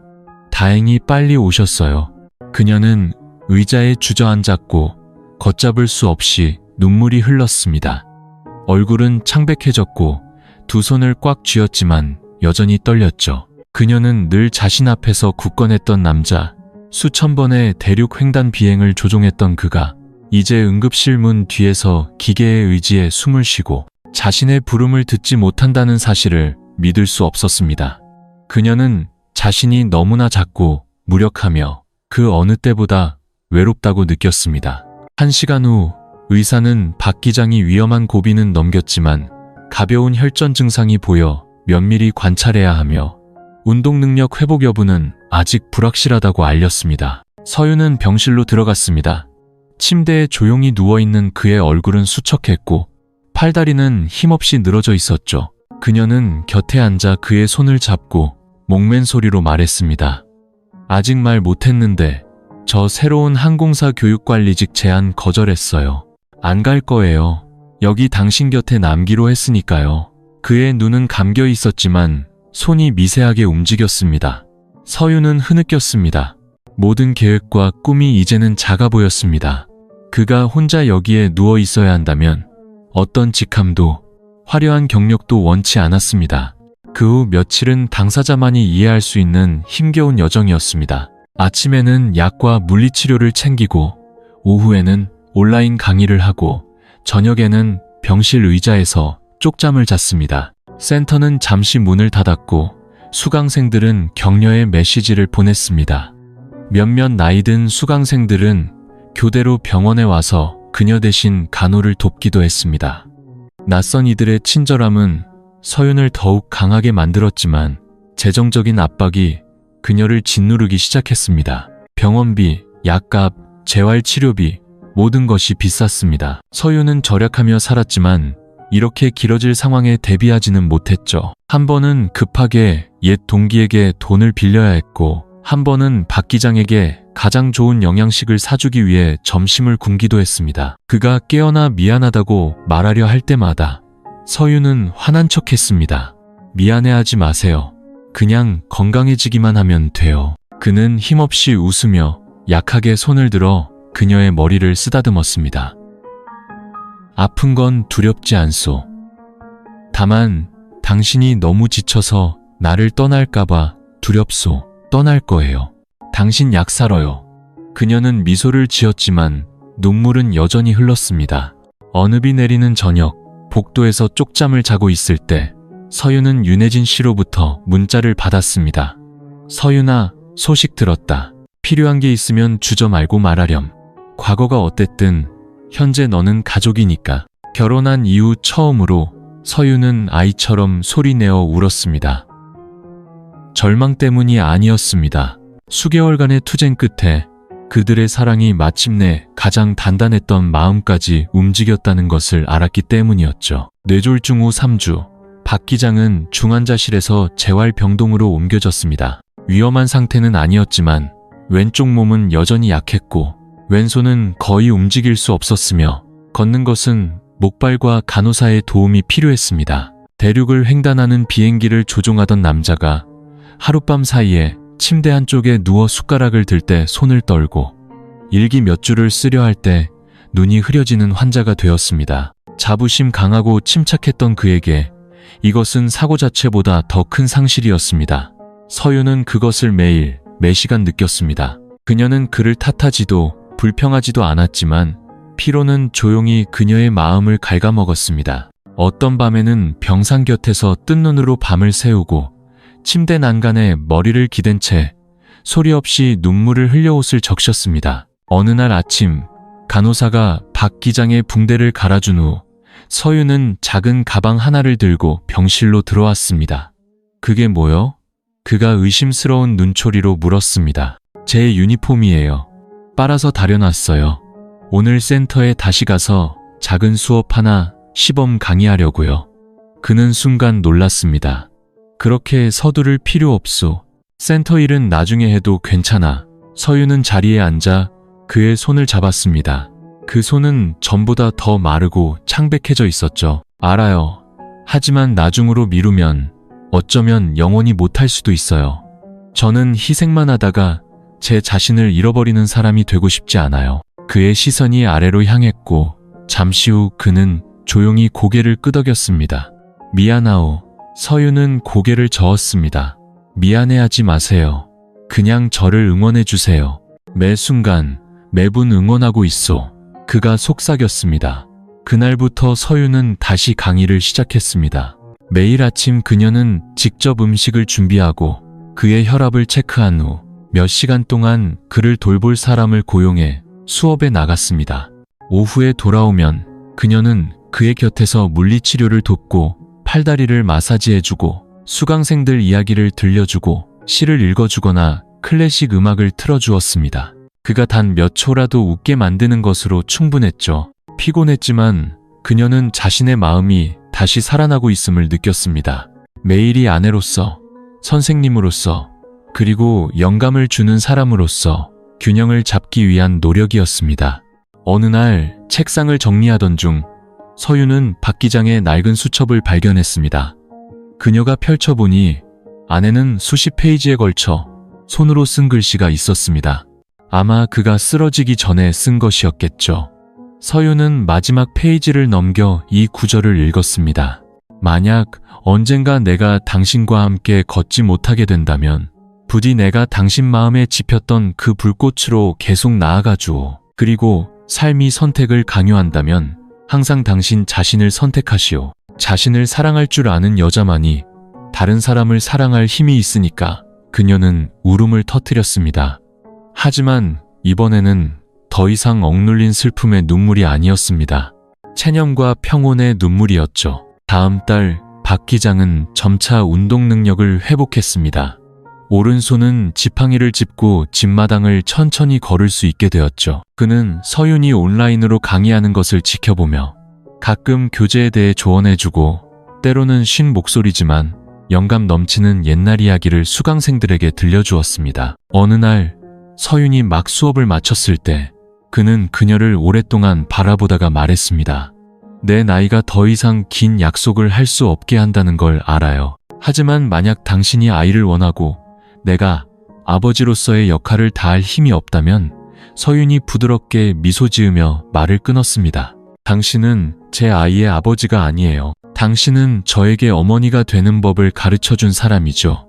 다행히 빨리 오셨어요. 그녀는 의자에 주저앉았고 걷잡을 수 없이 눈물이 흘렀습니다. 얼굴은 창백해졌고 두 손을 꽉 쥐었지만 여전히 떨렸죠. 그녀는 늘 자신 앞에서 굳건했던 남자, 수천 번의 대륙 횡단 비행을 조종했던 그가 이제 응급실 문 뒤에서 기계의 의지에 숨을 쉬고 자신의 부름을 듣지 못한다는 사실을 믿을 수 없었습니다. 그녀는 자신이 너무나 작고 무력하며 그 어느 때보다 외롭다고 느꼈습니다. 1시간 후 의사는 박 기장이 위험한 고비는 넘겼지만 가벼운 혈전 증상이 보여 면밀히 관찰해야 하며 운동 능력 회복 여부는 아직 불확실하다고 알렸습니다. 서윤은 병실로 들어갔습니다. 침대에 조용히 누워있는 그의 얼굴은 수척했고 팔다리는 힘없이 늘어져 있었죠. 그녀는 곁에 앉아 그의 손을 잡고 목맨 소리로 말했습니다. 아직 말 못했는데 저 새로운 항공사 교육관리직 제안 거절했어요. 안 갈 거예요. 여기 당신 곁에 남기로 했으니까요. 그의 눈은 감겨 있었지만 손이 미세하게 움직였습니다. 서윤은 흐느꼈습니다. 모든 계획과 꿈이 이제는 작아 보였습니다. 그가 혼자 여기에 누워 있어야 한다면 어떤 직함도 화려한 경력도 원치 않았습니다. 그 후 며칠은 당사자만이 이해할 수 있는 힘겨운 여정이었습니다. 아침에는 약과 물리치료를 챙기고 오후에는 온라인 강의를 하고 저녁에는 병실 의자에서 쪽잠을 잤습니다. 센터는 잠시 문을 닫았고 수강생들은 격려의 메시지를 보냈습니다. 몇몇 나이든 수강생들은 교대로 병원에 와서 그녀 대신 간호를 돕기도 했습니다. 낯선 이들의 친절함은 서윤을 더욱 강하게 만들었지만 재정적인 압박이 그녀를 짓누르기 시작했습니다. 병원비, 약값, 재활치료비, 모든 것이 비쌌습니다. 서윤은 절약하며 살았지만 이렇게 길어질 상황에 대비하지는 못했죠. 한 번은 급하게 옛 동기에게 돈을 빌려야 했고 한 번은 박 기장에게 가장 좋은 영양식을 사주기 위해 점심을 굶기도 했습니다. 그가 깨어나 미안하다고 말하려 할 때마다 서윤은 화난 척했습니다. 미안해하지 마세요. 그냥 건강해지기만 하면 돼요. 그는 힘없이 웃으며 약하게 손을 들어 그녀의 머리를 쓰다듬었습니다. 아픈 건 두렵지 않소. 다만 당신이 너무 지쳐서 나를 떠날까봐 두렵소. 떠날 거예요. 당신 약 사러요. 그녀는 미소를 지었지만 눈물은 여전히 흘렀습니다. 어느 비 내리는 저녁, 복도에서 쪽잠을 자고 있을 때 서윤은 윤혜진 씨로부터 문자를 받았습니다. 서윤아, 소식 들었다. 필요한 게 있으면 주저 말고 말하렴. 과거가 어땠든 현재 너는 가족이니까. 결혼한 이후 처음으로 서윤은 아이처럼 소리내어 울었습니다. 절망 때문이 아니었습니다. 수개월간의 투쟁 끝에 그들의 사랑이 마침내 가장 단단했던 마음까지 움직였다는 것을 알았기 때문이었죠. 뇌졸중 후 3주, 박 기장은 중환자실에서 재활병동으로 옮겨졌습니다. 위험한 상태는 아니었지만 왼쪽 몸은 여전히 약했고 왼손은 거의 움직일 수 없었으며 걷는 것은 목발과 간호사의 도움이 필요했습니다. 대륙을 횡단하는 비행기를 조종하던 남자가 하룻밤 사이에 침대 한쪽에 누워 숟가락을 들 때 손을 떨고 일기 몇 줄을 쓰려 할 때 눈이 흐려지는 환자가 되었습니다. 자부심 강하고 침착했던 그에게 이것은 사고 자체보다 더 큰 상실이었습니다. 서윤은 그것을 매일, 매시간 느꼈습니다. 그녀는 그를 탓하지도 불평하지도 않았지만 피로는 조용히 그녀의 마음을 갉아먹었습니다. 어떤 밤에는 병상 곁에서 뜬 눈으로 밤을 새우고 침대 난간에 머리를 기댄 채 소리 없이 눈물을 흘려 옷을 적셨습니다. 어느 날 아침 간호사가 박 기장의 붕대를 갈아준 후 서윤은 작은 가방 하나를 들고 병실로 들어왔습니다. 그게 뭐요? 그가 의심스러운 눈초리로 물었습니다. 제 유니폼이에요. 빨아서 다려놨어요. 오늘 센터에 다시 가서 작은 수업 하나 시범 강의하려고요. 그는 순간 놀랐습니다. 그렇게 서두를 필요 없소. 센터 일은 나중에 해도 괜찮아. 서윤은 자리에 앉아 그의 손을 잡았습니다. 그 손은 전보다 더 마르고 창백해져 있었죠. 알아요. 하지만 나중으로 미루면 어쩌면 영원히 못할 수도 있어요. 저는 희생만 하다가 제 자신을 잃어버리는 사람이 되고 싶지 않아요. 그의 시선이 아래로 향했고 잠시 후 그는 조용히 고개를 끄덕였습니다. 미안하오. 서윤은 고개를 저었습니다. 미안해하지 마세요. 그냥 저를 응원해 주세요. 매 순간, 매분 응원하고 있소. 그가 속삭였습니다. 그날부터 서윤은 다시 강의를 시작했습니다. 매일 아침 그녀는 직접 음식을 준비하고 그의 혈압을 체크한 후 몇 시간 동안 그를 돌볼 사람을 고용해 수업에 나갔습니다. 오후에 돌아오면 그녀는 그의 곁에서 물리치료를 돕고 팔다리를 마사지해주고 수강생들 이야기를 들려주고 시를 읽어주거나 클래식 음악을 틀어주었습니다. 그가 단 몇 초라도 웃게 만드는 것으로 충분했죠. 피곤했지만 그녀는 자신의 마음이 다시 살아나고 있음을 느꼈습니다. 매일이 아내로서, 선생님으로서, 그리고 영감을 주는 사람으로서 균형을 잡기 위한 노력이었습니다. 어느 날 책상을 정리하던 중 서윤은 박 기장의 낡은 수첩을 발견했습니다. 그녀가 펼쳐보니 안에는 수십 페이지에 걸쳐 손으로 쓴 글씨가 있었습니다. 아마 그가 쓰러지기 전에 쓴 것이었겠죠. 서윤은 마지막 페이지를 넘겨 이 구절을 읽었습니다. 만약 언젠가 내가 당신과 함께 걷지 못하게 된다면 부디 내가 당신 마음에 지폈던 그 불꽃으로 계속 나아가 주오. 그리고 삶이 선택을 강요한다면 항상 당신 자신을 선택하시오. 자신을 사랑할 줄 아는 여자만이 다른 사람을 사랑할 힘이 있으니까. 그녀는 울음을 터뜨렸습니다. 하지만 이번에는 더 이상 억눌린 슬픔의 눈물이 아니었습니다. 체념과 평온의 눈물이었죠. 다음 달 박 기장은 점차 운동 능력을 회복했습니다. 오른손은 지팡이를 짚고 집마당을 천천히 걸을 수 있게 되었죠. 그는 서윤이 온라인으로 강의하는 것을 지켜보며 가끔 교재에 대해 조언해주고 때로는 쉰 목소리지만 영감 넘치는 옛날 이야기를 수강생들에게 들려주었습니다. 어느 날 서윤이 막 수업을 마쳤을 때 그는 그녀를 오랫동안 바라보다가 말했습니다. 내 나이가 더 이상 긴 약속을 할 수 없게 한다는 걸 알아요. 하지만 만약 당신이 아이를 원하고 내가 아버지로서의 역할을 다할 힘이 없다면 서윤이 부드럽게 미소 지으며 말을 끊었습니다. 당신은 제 아이의 아버지가 아니에요. 당신은 저에게 어머니가 되는 법을 가르쳐준 사람이죠.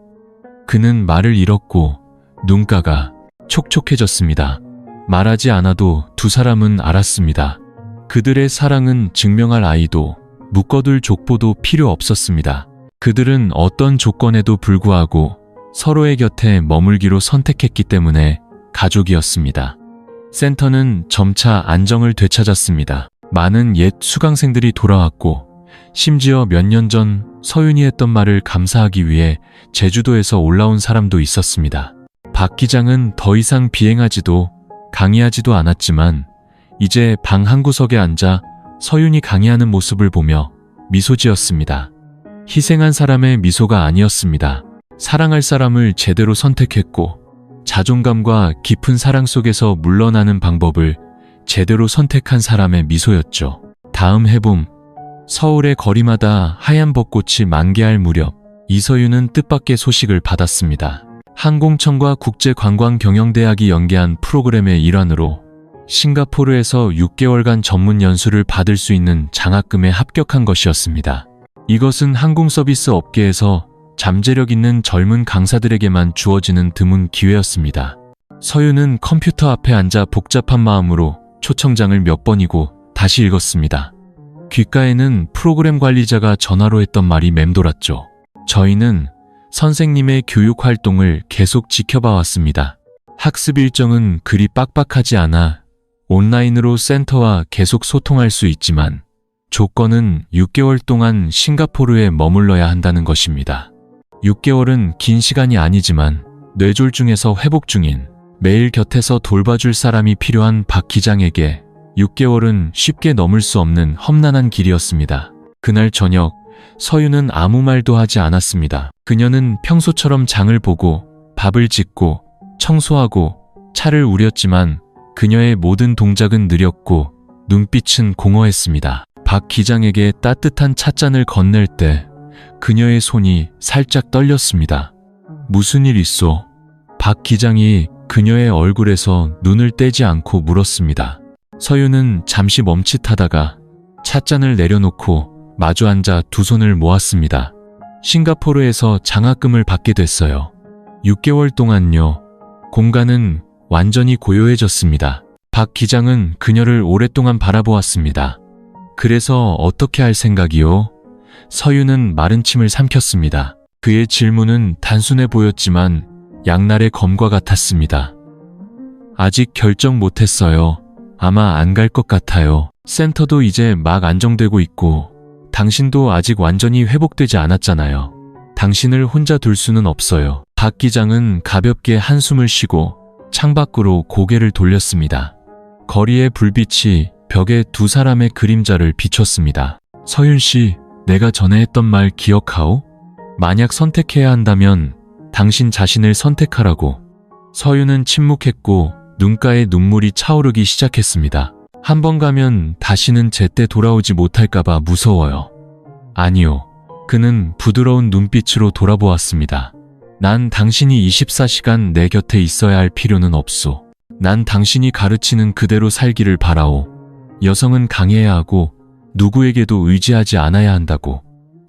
그는 말을 잃었고 눈가가 촉촉해졌습니다. 말하지 않아도 두 사람은 알았습니다. 그들의 사랑은 증명할 아이도 묶어둘 족보도 필요 없었습니다. 그들은 어떤 조건에도 불구하고 서로의 곁에 머물기로 선택했기 때문에 가족이었습니다. 센터는 점차 안정을 되찾았습니다. 많은 옛 수강생들이 돌아왔고 심지어 몇 년 전 서윤이 했던 말을 감사하기 위해 제주도에서 올라온 사람도 있었습니다. 박 기장은 더 이상 비행하지도 강의하지도 않았지만 이제 방 한구석에 앉아 서윤이 강의하는 모습을 보며 미소 지었습니다. 희생한 사람의 미소가 아니었습니다. 사랑할 사람을 제대로 선택했고 자존감과 깊은 사랑 속에서 물러나는 방법을 제대로 선택한 사람의 미소였죠. 다음 해봄, 서울의 거리마다 하얀 벚꽃이 만개할 무렵 이서윤은 뜻밖의 소식을 받았습니다. 항공청과 국제관광경영대학이 연계한 프로그램의 일환으로 싱가포르에서 6개월간 전문 연수를 받을 수 있는 장학금에 합격한 것이었습니다. 이것은 항공서비스 업계에서 잠재력 있는 젊은 강사들에게만 주어지는 드문 기회였습니다. 서윤은 컴퓨터 앞에 앉아 복잡한 마음으로 초청장을 몇 번이고 다시 읽었습니다. 귓가에는 프로그램 관리자가 전화로 했던 말이 맴돌았죠. 저희는 선생님의 교육 활동을 계속 지켜봐 왔습니다. 학습 일정은 그리 빡빡하지 않아 온라인으로 센터와 계속 소통할 수 있지만 조건은 6개월 동안 싱가포르에 머물러야 한다는 것입니다. 6개월은 긴 시간이 아니지만 뇌졸중에서 회복 중인 매일 곁에서 돌봐줄 사람이 필요한 박 기장에게 6개월은 쉽게 넘을 수 없는 험난한 길이었습니다. 그날 저녁 서윤은 아무 말도 하지 않았습니다. 그녀는 평소처럼 장을 보고 밥을 짓고 청소하고 차를 우렸지만 그녀의 모든 동작은 느렸고 눈빛은 공허했습니다. 박 기장에게 따뜻한 찻잔을 건넬 때 그녀의 손이 살짝 떨렸습니다. 무슨 일 있어? 박 기장이 그녀의 얼굴에서 눈을 떼지 않고 물었습니다. 서윤은 잠시 멈칫하다가 찻잔을 내려놓고 마주 앉아 두 손을 모았습니다. 싱가포르에서 장학금을 받게 됐어요. 6개월 동안요. 공간은 완전히 고요해졌습니다. 박 기장은 그녀를 오랫동안 바라보았습니다. 그래서 어떻게 할 생각이요? 서윤은 마른 침을 삼켰습니다. 그의 질문은 단순해 보였지만 양날의 검과 같았습니다. 아직 결정 못했어요. 아마 안 갈 것 같아요. 센터도 이제 막 안정되고 있고 당신도 아직 완전히 회복되지 않았잖아요. 당신을 혼자 둘 수는 없어요. 박 기장은 가볍게 한숨을 쉬고 창밖으로 고개를 돌렸습니다. 거리의 불빛이 벽에 두 사람의 그림자를 비췄습니다. 서윤 씨, 내가 전에 했던 말 기억하오? 만약 선택해야 한다면 당신 자신을 선택하라고. 서윤은 침묵했고 눈가에 눈물이 차오르기 시작했습니다. 한 번 가면 다시는 제때 돌아오지 못할까봐 무서워요. 아니요. 그는 부드러운 눈빛으로 돌아보았습니다. 난 당신이 24시간 내 곁에 있어야 할 필요는 없소. 난 당신이 가르치는 그대로 살기를 바라오. 여성은 강해야 하고 누구에게도 의지하지 않아야 한다고.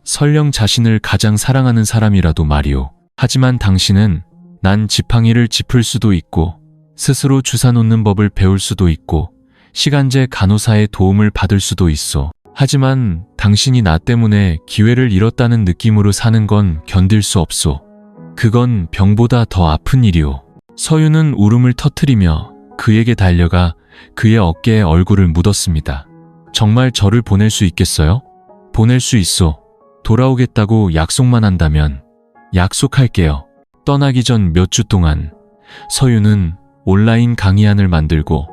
설령 자신을 가장 사랑하는 사람이라도 말이오. 하지만 당신은 난 지팡이를 짚을 수도 있고 스스로 주사 놓는 법을 배울 수도 있고 시간제 간호사의 도움을 받을 수도 있어. 하지만 당신이 나 때문에 기회를 잃었다는 느낌으로 사는 건 견딜 수 없소. 그건 병보다 더 아픈 일이오. 서윤은 울음을 터뜨리며 그에게 달려가 그의 어깨에 얼굴을 묻었습니다. 정말 저를 보낼 수 있겠어요? 보낼 수 있소. 돌아오겠다고 약속만 한다면. 약속할게요. 떠나기 전 몇 주 동안 서윤은 온라인 강의안을 만들고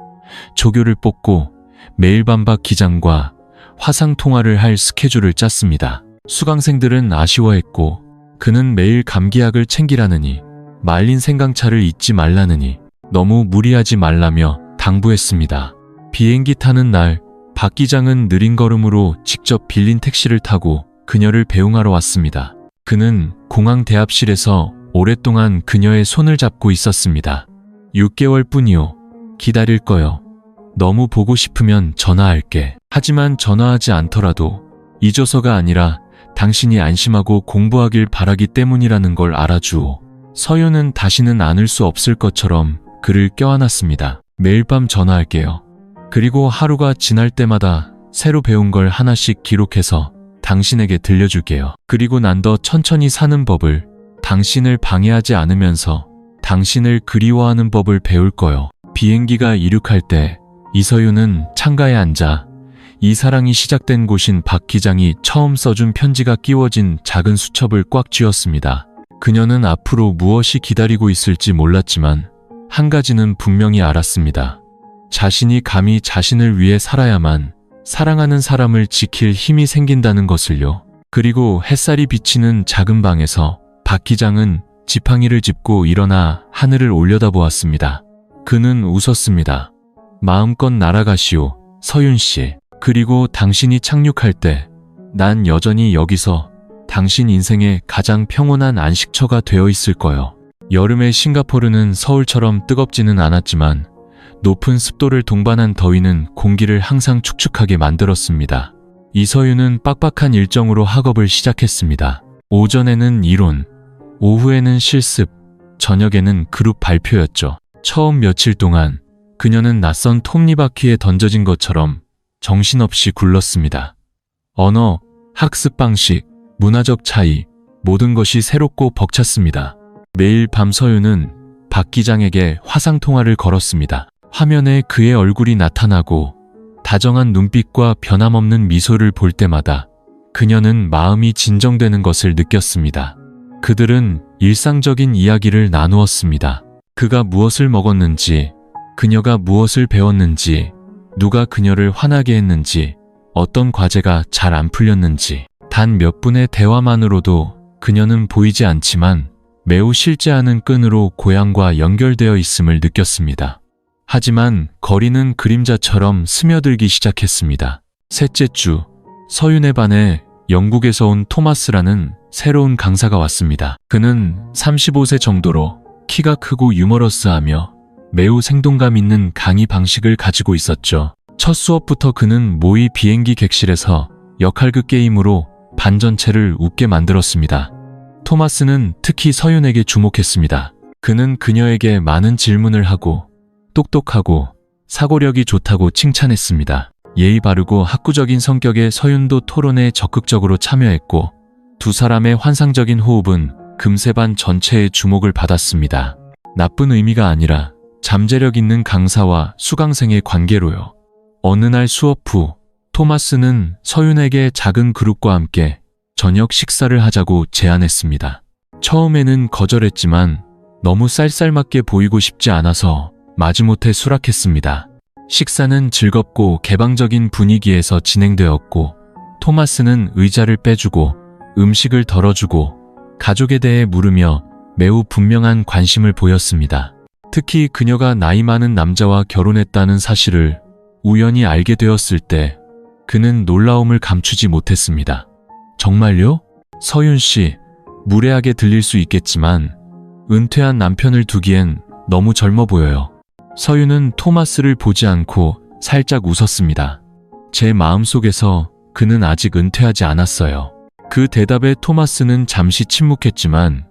조교를 뽑고 매일 밤 박 기장과 화상 통화를 할 스케줄을 짰습니다. 수강생들은 아쉬워했고 그는 매일 감기약을 챙기라느니 말린 생강차를 잊지 말라느니 너무 무리하지 말라며 당부했습니다. 비행기 타는 날 박 기장은 느린 걸음으로 직접 빌린 택시를 타고 그녀를 배웅하러 왔습니다. 그는 공항 대합실에서 오랫동안 그녀의 손을 잡고 있었습니다. 6개월 뿐이요. 기다릴 거요. 너무 보고 싶으면 전화할게. 하지만 전화하지 않더라도 잊어서가 아니라 당신이 안심하고 공부하길 바라기 때문이라는 걸 알아주오. 서윤은 다시는 안을 수 없을 것처럼 그를 껴안았습니다. 매일 밤 전화할게요. 그리고 하루가 지날 때마다 새로 배운 걸 하나씩 기록해서 당신에게 들려줄게요. 그리고 난 더 천천히 사는 법을, 당신을 방해하지 않으면서 당신을 그리워하는 법을 배울 거요. 비행기가 이륙할 때 이서윤은 창가에 앉아 이 사랑이 시작된 곳인 박 기장이 처음 써준 편지가 끼워진 작은 수첩을 꽉 쥐었습니다. 그녀는 앞으로 무엇이 기다리고 있을지 몰랐지만 한 가지는 분명히 알았습니다. 자신이 감히 자신을 위해 살아야만 사랑하는 사람을 지킬 힘이 생긴다는 것을요. 그리고 햇살이 비치는 작은 방에서 박 기장은 지팡이를 짚고 일어나 하늘을 올려다보았습니다. 그는 웃었습니다. 마음껏 날아가시오, 서윤 씨. 그리고 당신이 착륙할 때 난 여전히 여기서 당신 인생의 가장 평온한 안식처가 되어 있을 거요. 여름의 싱가포르는 서울처럼 뜨겁지는 않았지만 높은 습도를 동반한 더위는 공기를 항상 축축하게 만들었습니다. 이서윤은 빡빡한 일정으로 학업을 시작했습니다. 오전에는 이론, 오후에는 실습, 저녁에는 그룹 발표였죠. 처음 며칠 동안 그녀는 낯선 톱니바퀴에 던져진 것처럼 정신없이 굴렀습니다. 언어, 학습 방식, 문화적 차이, 모든 것이 새롭고 벅찼습니다. 매일 밤 서윤은 박 기장에게 화상통화를 걸었습니다. 화면에 그의 얼굴이 나타나고 다정한 눈빛과 변함없는 미소를 볼 때마다 그녀는 마음이 진정되는 것을 느꼈습니다. 그들은 일상적인 이야기를 나누었습니다. 그가 무엇을 먹었는지, 그녀가 무엇을 배웠는지, 누가 그녀를 화나게 했는지, 어떤 과제가 잘 안 풀렸는지. 단 몇 분의 대화만으로도 그녀는 보이지 않지만 매우 실제하는 끈으로 고향과 연결되어 있음을 느꼈습니다. 하지만 거리는 그림자처럼 스며들기 시작했습니다. 셋째 주, 서윤의 반에 영국에서 온 토마스라는 새로운 강사가 왔습니다. 그는 35세 정도로 키가 크고 유머러스하며 매우 생동감 있는 강의 방식을 가지고 있었죠. 첫 수업부터 그는 모의 비행기 객실에서 역할극 게임으로 반 전체를 웃게 만들었습니다. 토마스는 특히 서윤에게 주목했습니다. 그는 그녀에게 많은 질문을 하고 똑똑하고 사고력이 좋다고 칭찬했습니다. 예의 바르고 학구적인 성격의 서윤도 토론에 적극적으로 참여했고 두 사람의 환상적인 호흡은 금세 반 전체의 주목을 받았습니다. 나쁜 의미가 아니라 잠재력 있는 강사와 수강생의 관계로요. 어느 날 수업 후 토마스는 서윤에게 작은 그룹과 함께 저녁 식사를 하자고 제안했습니다. 처음에는 거절했지만 너무 쌀쌀맞게 보이고 싶지 않아서 마지못해 수락했습니다. 식사는 즐겁고 개방적인 분위기에서 진행되었고 토마스는 의자를 빼주고 음식을 덜어주고 가족에 대해 물으며 매우 분명한 관심을 보였습니다. 특히 그녀가 나이 많은 남자와 결혼했다는 사실을 우연히 알게 되었을 때 그는 놀라움을 감추지 못했습니다. 정말요? 서윤 씨, 무례하게 들릴 수 있겠지만 은퇴한 남편을 두기엔 너무 젊어 보여요. 서윤은 토마스를 보지 않고 살짝 웃었습니다. 제 마음속에서 그는 아직 은퇴하지 않았어요. 그 대답에 토마스는 잠시 침묵했지만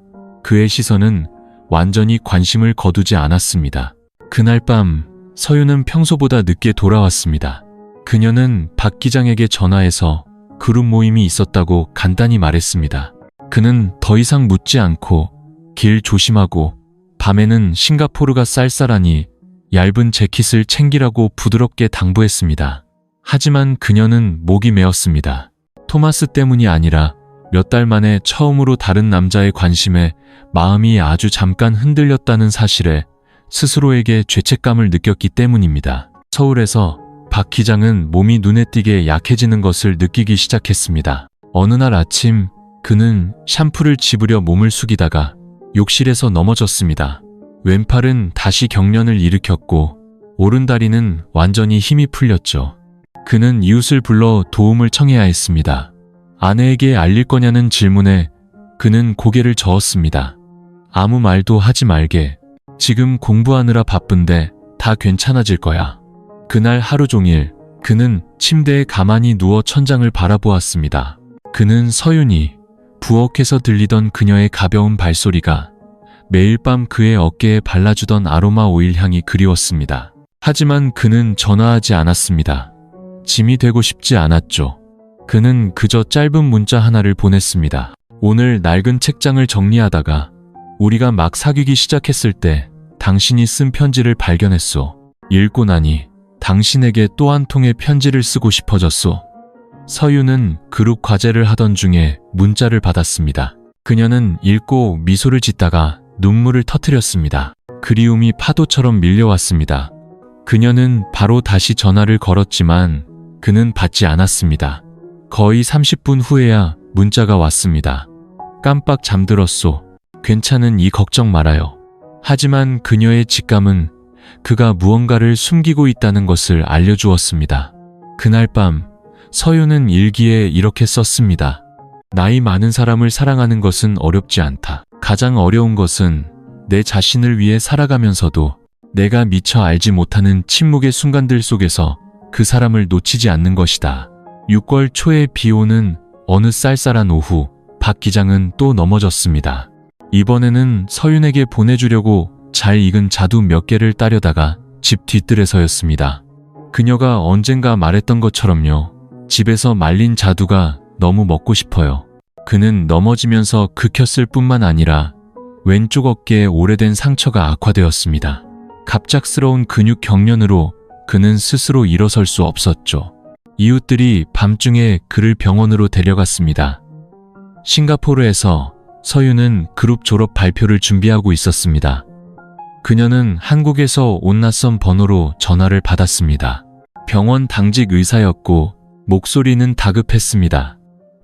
그의 시선은 완전히 관심을 거두지 않았습니다. 그날 밤 서윤은 평소보다 늦게 돌아왔습니다. 그녀는 박 기장에게 전화해서 그룹 모임이 있었다고 간단히 말했습니다. 그는 더 이상 묻지 않고 길 조심하고 밤에는 싱가포르가 쌀쌀하니 얇은 재킷을 챙기라고 부드럽게 당부했습니다. 하지만 그녀는 목이 메었습니다. 토마스 때문이 아니라 몇 달 만에 처음으로 다른 남자의 관심에 마음이 아주 잠깐 흔들렸다는 사실에 스스로에게 죄책감을 느꼈기 때문입니다. 서울에서 박 기장은 몸이 눈에 띄게 약해지는 것을 느끼기 시작했습니다. 어느 날 아침 그는 샴푸를 집으려 몸을 숙이다가 욕실에서 넘어졌습니다. 왼팔은 다시 경련을 일으켰고 오른다리는 완전히 힘이 풀렸죠. 그는 이웃을 불러 도움을 청해야 했습니다. 아내에게 알릴 거냐는 질문에 그는 고개를 저었습니다. 아무 말도 하지 말게. 지금 공부하느라 바쁜데 다 괜찮아질 거야. 그날 하루 종일 그는 침대에 가만히 누워 천장을 바라보았습니다. 그는 서윤이 부엌에서 들리던 그녀의 가벼운 발소리가 매일 밤 그의 어깨에 발라주던 아로마 오일 향이 그리웠습니다. 하지만 그는 전화하지 않았습니다. 짐이 되고 싶지 않았죠. 그는 그저 짧은 문자 하나를 보냈습니다. 오늘 낡은 책장을 정리하다가 우리가 막 사귀기 시작했을 때 당신이 쓴 편지를 발견했소. 읽고 나니 당신에게 또 한 통의 편지를 쓰고 싶어졌소. 서유는 그룹 과제를 하던 중에 문자를 받았습니다. 그녀는 읽고 미소를 짓다가 눈물을 터뜨렸습니다. 그리움이 파도처럼 밀려왔습니다. 그녀는 바로 다시 전화를 걸었지만 그는 받지 않았습니다. 거의 30분 후에야 문자가 왔습니다. 깜빡 잠들었소. 괜찮은 이 걱정 말아요. 하지만 그녀의 직감은 그가 무언가를 숨기고 있다는 것을 알려주었습니다. 그날 밤 서유는 일기에 이렇게 썼습니다. 나이 많은 사람을 사랑하는 것은 어렵지 않다. 가장 어려운 것은 내 자신을 위해 살아가면서도 내가 미처 알지 못하는 침묵의 순간들 속에서 그 사람을 놓치지 않는 것이다. 6월 초에 비 오는 어느 쌀쌀한 오후, 박 기장은 또 넘어졌습니다. 이번에는 서윤에게 보내주려고 잘 익은 자두 몇 개를 따려다가 집 뒤뜰에서였습니다. 그녀가 언젠가 말했던 것처럼요. 집에서 말린 자두가 너무 먹고 싶어요. 그는 넘어지면서 긁혔을 뿐만 아니라 왼쪽 어깨에 오래된 상처가 악화되었습니다. 갑작스러운 근육 경련으로 그는 스스로 일어설 수 없었죠. 이웃들이 밤중에 그를 병원으로 데려갔습니다. 싱가포르에서 서유는 그룹 졸업 발표를 준비하고 있었습니다. 그녀는 한국에서 온 낯선 번호로 전화를 받았습니다. 병원 당직 의사였고 목소리는 다급했습니다.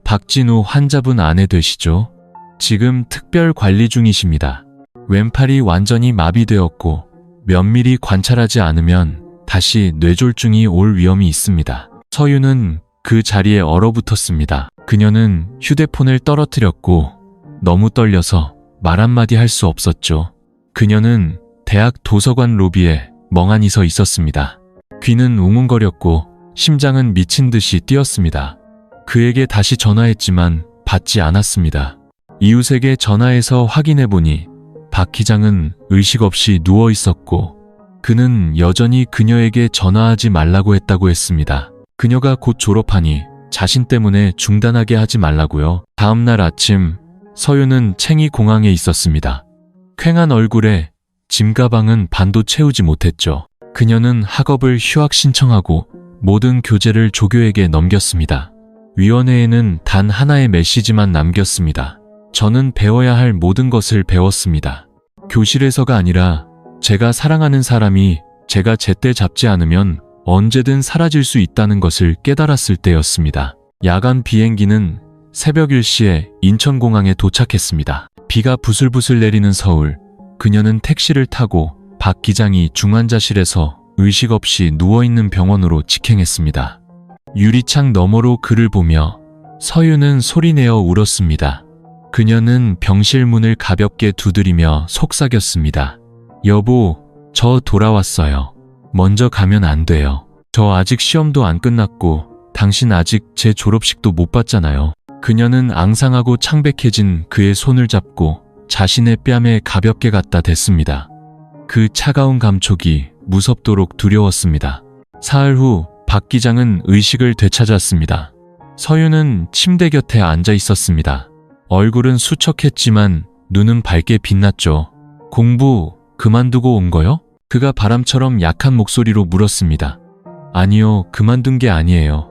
박진우 환자분 아내 되시죠? 지금 특별 관리 중이십니다. 왼팔이 완전히 마비되었고 면밀히 관찰하지 않으면 다시 뇌졸중이 올 위험이 있습니다. 서유는 그 자리에 얼어붙었습니다. 그녀는 휴대폰을 떨어뜨렸고 너무 떨려서 말 한마디 할 수 없었죠. 그녀는 대학 도서관 로비에 멍하니 서 있었습니다. 귀는 웅웅거렸고 심장은 미친 듯이 뛰었습니다. 그에게 다시 전화했지만 받지 않았습니다. 이웃에게 전화해서 확인해보니 박 기장은 의식 없이 누워 있었고 그는 여전히 그녀에게 전화하지 말라고 했다고 했습니다. 그녀가 곧 졸업하니 자신 때문에 중단하게 하지 말라고요. 다음 날 아침 서유는 챙이 공항에 있었습니다. 퀭한 얼굴에 짐 가방은 반도 채우지 못했죠. 그녀는 학업을 휴학 신청하고 모든 교재를 조교에게 넘겼습니다. 위원회에는 단 하나의 메시지만 남겼습니다. 저는 배워야 할 모든 것을 배웠습니다. 교실에서가 아니라 제가 사랑하는 사람이 제가 제때 잡지 않으면 언제든 사라질 수 있다는 것을 깨달았을 때였습니다. 야간 비행기는 새벽 1시에 인천공항에 도착했습니다. 비가 부슬부슬 내리는 서울. 그녀는 택시를 타고 박 기장이 중환자실에서 의식 없이 누워있는 병원으로 직행했습니다. 유리창 너머로 그를 보며 서유는 소리내어 울었습니다. 그녀는 병실 문을 가볍게 두드리며 속삭였습니다. 여보, 저 돌아왔어요. 먼저 가면 안 돼요. 저 아직 시험도 안 끝났고 당신 아직 제 졸업식도 못 봤잖아요. 그녀는 앙상하고 창백해진 그의 손을 잡고 자신의 뺨에 가볍게 갖다 댔습니다. 그 차가운 감촉이 무섭도록 두려웠습니다. 사흘 후 박 기장은 의식을 되찾았습니다. 서유는 침대 곁에 앉아 있었습니다. 얼굴은 수척했지만 눈은 밝게 빛났죠. 공부 그만두고 온 거요? 그가 바람처럼 약한 목소리로 물었습니다. 아니요, 그만둔 게 아니에요.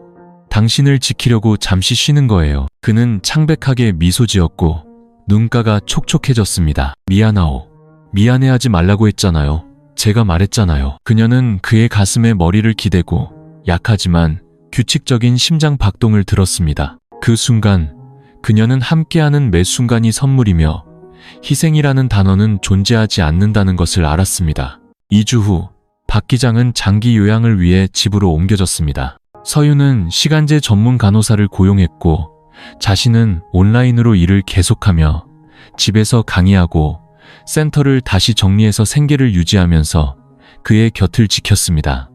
당신을 지키려고 잠시 쉬는 거예요. 그는 창백하게 미소 지었고 눈가가 촉촉해졌습니다. 미안하오. 미안해하지 말라고 했잖아요. 제가 말했잖아요. 그녀는 그의 가슴에 머리를 기대고 약하지만 규칙적인 심장 박동을 들었습니다. 그 순간 그녀는 함께하는 매 순간이 선물이며 희생이라는 단어는 존재하지 않는다는 것을 알았습니다. 2주 후 박 기장은 장기 요양을 위해 집으로 옮겨졌습니다. 서유는 시간제 전문 간호사를 고용했고 자신은 온라인으로 일을 계속하며 집에서 강의하고 센터를 다시 정리해서 생계를 유지하면서 그의 곁을 지켰습니다.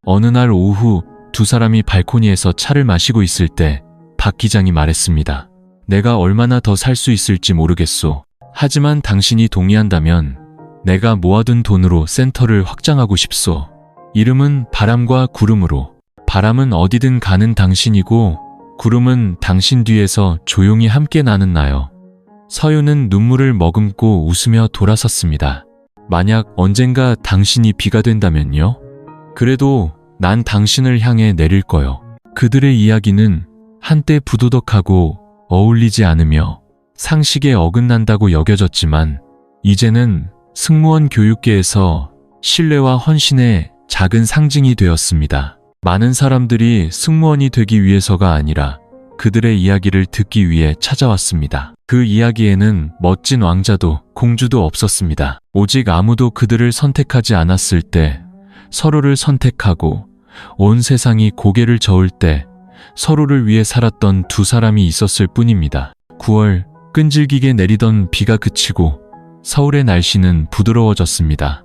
어느 날 오후 두 사람이 발코니에서 차를 마시고 있을 때 박 기장이 말했습니다. 내가 얼마나 더 살 수 있을지 모르겠소. 하지만 당신이 동의한다면 내가 모아둔 돈으로 센터를 확장하고 싶소. 이름은 바람과 구름으로. 바람은 어디든 가는 당신이고 구름은 당신 뒤에서 조용히 함께 나는 나요. 서윤은 눈물을 머금고 웃으며 돌아섰습니다. 만약 언젠가 당신이 비가 된다면요? 그래도 난 당신을 향해 내릴 거요. 그들의 이야기는 한때 부도덕하고 어울리지 않으며 상식에 어긋난다고 여겨졌지만 이제는 승무원 교육계에서 신뢰와 헌신의 작은 상징이 되었습니다. 많은 사람들이 승무원이 되기 위해서가 아니라 그들의 이야기를 듣기 위해 찾아왔습니다. 그 이야기에는 멋진 왕자도 공주도 없었습니다. 오직 아무도 그들을 선택하지 않았을 때, 서로를 선택하고 온 세상이 고개를 저을 때 서로를 위해 살았던 두 사람이 있었을 뿐입니다. 9월 끈질기게 내리던 비가 그치고 서울의 날씨는 부드러워졌습니다.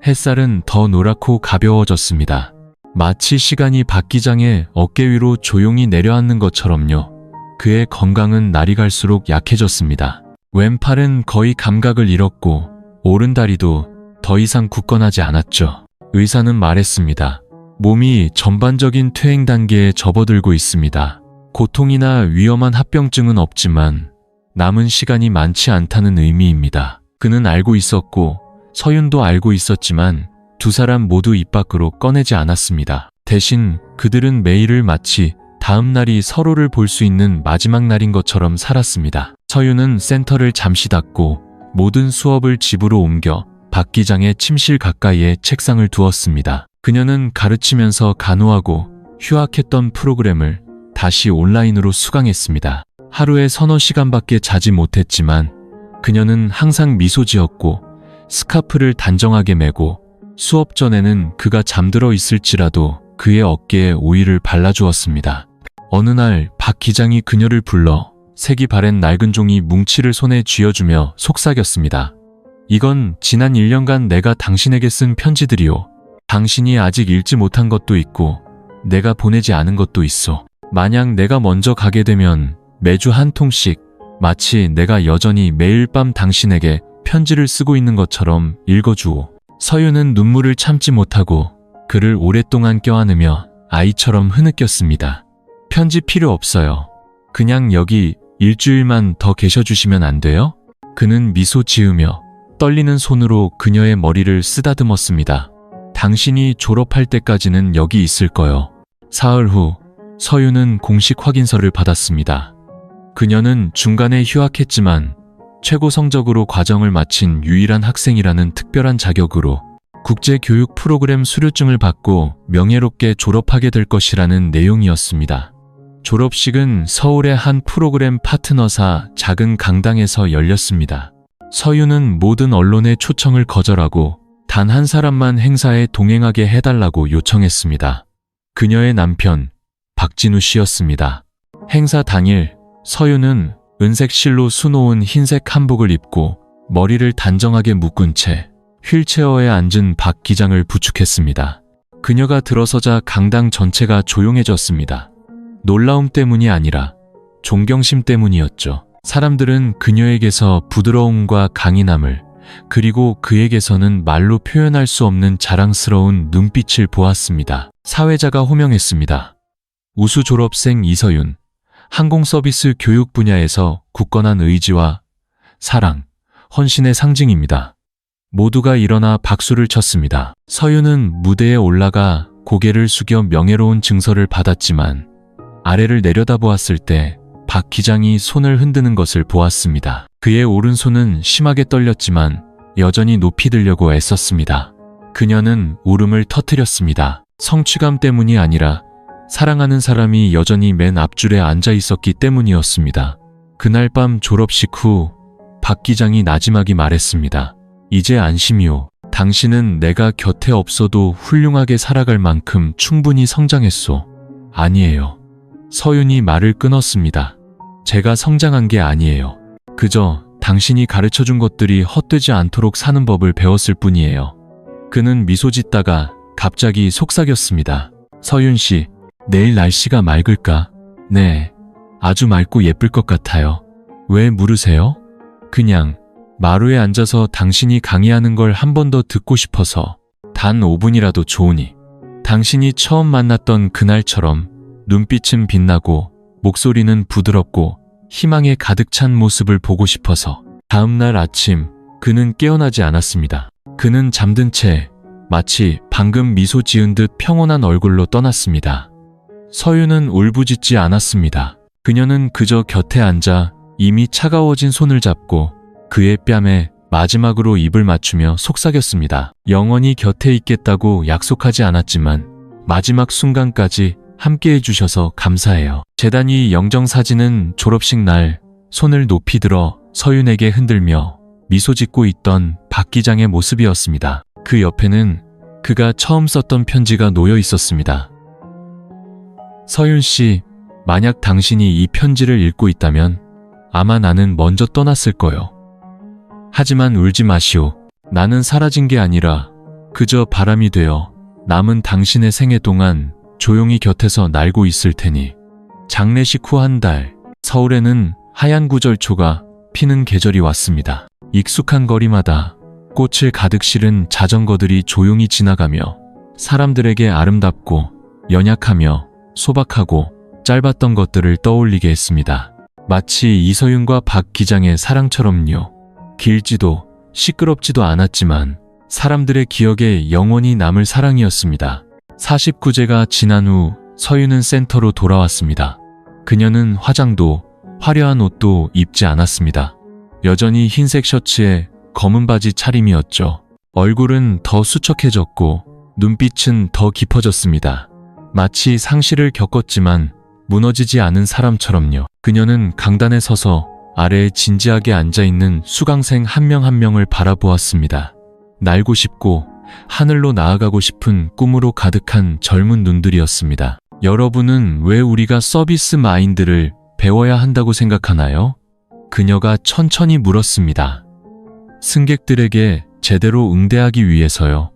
햇살은 더 노랗고 가벼워졌습니다. 마치 시간이 박기장의 어깨 위로 조용히 내려앉는 것처럼요. 그의 건강은 날이 갈수록 약해졌습니다. 왼팔은 거의 감각을 잃었고 오른다리도 더 이상 굳건하지 않았죠. 의사는 말했습니다. 몸이 전반적인 퇴행 단계에 접어들고 있습니다. 고통이나 위험한 합병증은 없지만 남은 시간이 많지 않다는 의미입니다. 그는 알고 있었고 서윤도 알고 있었지만 두 사람 모두 입 밖으로 꺼내지 않았습니다. 대신 그들은 매일을 마치 다음 날이 서로를 볼 수 있는 마지막 날인 것처럼 살았습니다. 서윤은 센터를 잠시 닫고 모든 수업을 집으로 옮겨 박 기장의 침실 가까이에 책상을 두었습니다. 그녀는 가르치면서 간호하고 휴학했던 프로그램을 다시 온라인으로 수강했습니다. 하루에 서너 시간밖에 자지 못했지만 그녀는 항상 미소 지었고 스카프를 단정하게 메고 수업 전에는 그가 잠들어 있을지라도 그의 어깨에 오일을 발라주었습니다. 어느 날 박 기장이 그녀를 불러 색이 바랜 낡은 종이 뭉치를 손에 쥐어주며 속삭였습니다. 이건 지난 1년간 내가 당신에게 쓴 편지들이오. 당신이 아직 읽지 못한 것도 있고 내가 보내지 않은 것도 있어. 만약 내가 먼저 가게 되면 매주 한 통씩 마치 내가 여전히 매일 밤 당신에게 편지를 쓰고 있는 것처럼 읽어주오. 서윤은 눈물을 참지 못하고 그를 오랫동안 껴안으며 아이처럼 흐느꼈습니다. 편지 필요 없어요. 그냥 여기 일주일만 더 계셔주시면 안 돼요? 그는 미소 지으며 떨리는 손으로 그녀의 머리를 쓰다듬었습니다. 당신이 졸업할 때까지는 여기 있을 거요. 사흘 후 서윤은 공식 확인서를 받았습니다. 그녀는 중간에 휴학했지만 최고 성적으로 과정을 마친 유일한 학생이라는 특별한 자격으로 국제교육 프로그램 수료증을 받고 명예롭게 졸업하게 될 것이라는 내용이었습니다. 졸업식은 서울의 한 프로그램 파트너사 작은 강당에서 열렸습니다. 서윤은 모든 언론의 초청을 거절하고 단 한 사람만 행사에 동행하게 해달라고 요청했습니다. 그녀의 남편 박진우 씨였습니다. 행사 당일 서윤은 은색 실로 수놓은 흰색 한복을 입고 머리를 단정하게 묶은 채 휠체어에 앉은 박 기장을 부축했습니다. 그녀가 들어서자 강당 전체가 조용해졌습니다. 놀라움 때문이 아니라 존경심 때문이었죠. 사람들은 그녀에게서 부드러움과 강인함을, 그리고 그에게서는 말로 표현할 수 없는 자랑스러운 눈빛을 보았습니다. 사회자가 호명했습니다. 우수 졸업생 이서윤, 항공서비스 교육 분야에서 굳건한 의지와 사랑, 헌신의 상징입니다. 모두가 일어나 박수를 쳤습니다. 서윤은 무대에 올라가 고개를 숙여 명예로운 증서를 받았지만 아래를 내려다보았을 때 박 기장이 손을 흔드는 것을 보았습니다. 그의 오른손은 심하게 떨렸지만 여전히 높이 들려고 애썼습니다. 그녀는 울음을 터뜨렸습니다. 성취감 때문이 아니라 사랑하는 사람이 여전히 맨 앞줄에 앉아 있었기 때문이었습니다. 그날 밤 졸업식 후 박 기장이 나지막이 말했습니다. 이제 안심이오. 당신은 내가 곁에 없어도 훌륭하게 살아갈 만큼 충분히 성장했소. 아니에요. 서윤이 말을 끊었습니다. 제가 성장한 게 아니에요. 그저 당신이 가르쳐준 것들이 헛되지 않도록 사는 법을 배웠을 뿐이에요. 그는 미소 짓다가 갑자기 속삭였습니다. 서윤 씨, 내일 날씨가 맑을까? 네, 아주 맑고 예쁠 것 같아요. 왜 물으세요? 그냥 마루에 앉아서 당신이 강의하는 걸 한 번 더 듣고 싶어서. 단 5분이라도 좋으니. 당신이 처음 만났던 그날처럼 눈빛은 빛나고 목소리는 부드럽고 희망에 가득 찬 모습을 보고 싶어서. 다음날 아침 그는 깨어나지 않았습니다. 그는 잠든 채 마치 방금 미소 지은 듯 평온한 얼굴로 떠났습니다. 서윤은 울부짖지 않았습니다. 그녀는 그저 곁에 앉아 이미 차가워진 손을 잡고 그의 뺨에 마지막으로 입을 맞추며 속삭였습니다. 영원히 곁에 있겠다고 약속하지 않았지만 마지막 순간까지 함께 해주셔서 감사해요. 재단 위 영정사진은 졸업식 날 손을 높이 들어 서윤에게 흔들며 미소 짓고 있던 박 기장의 모습이었습니다. 그 옆에는 그가 처음 썼던 편지가 놓여 있었습니다. 서윤 씨, 만약 당신이 이 편지를 읽고 있다면 아마 나는 먼저 떠났을 거요. 하지만 울지 마시오. 나는 사라진 게 아니라 그저 바람이 되어 남은 당신의 생애 동안 조용히 곁에서 날고 있을 테니. 장례식 후 한 달, 서울에는 하얀 구절초가 피는 계절이 왔습니다. 익숙한 거리마다 꽃을 가득 실은 자전거들이 조용히 지나가며 사람들에게 아름답고 연약하며 소박하고 짧았던 것들을 떠올리게 했습니다. 마치 이서윤과 박 기장의 사랑처럼요. 길지도 시끄럽지도 않았지만 사람들의 기억에 영원히 남을 사랑이었습니다. 49제가 지난 후 서윤은 센터로 돌아왔습니다. 그녀는 화장도 화려한 옷도 입지 않았습니다. 여전히 흰색 셔츠에 검은 바지 차림이었죠. 얼굴은 더 수척해졌고 눈빛은 더 깊어졌습니다. 마치 상실을 겪었지만 무너지지 않은 사람처럼요. 그녀는 강단에 서서 아래에 진지하게 앉아있는 수강생 한 명 한 명을 바라보았습니다. 날고 싶고 하늘로 나아가고 싶은 꿈으로 가득한 젊은 눈들이었습니다. 여러분은 왜 우리가 서비스 마인드를 배워야 한다고 생각하나요? 그녀가 천천히 물었습니다. 승객들에게 제대로 응대하기 위해서요.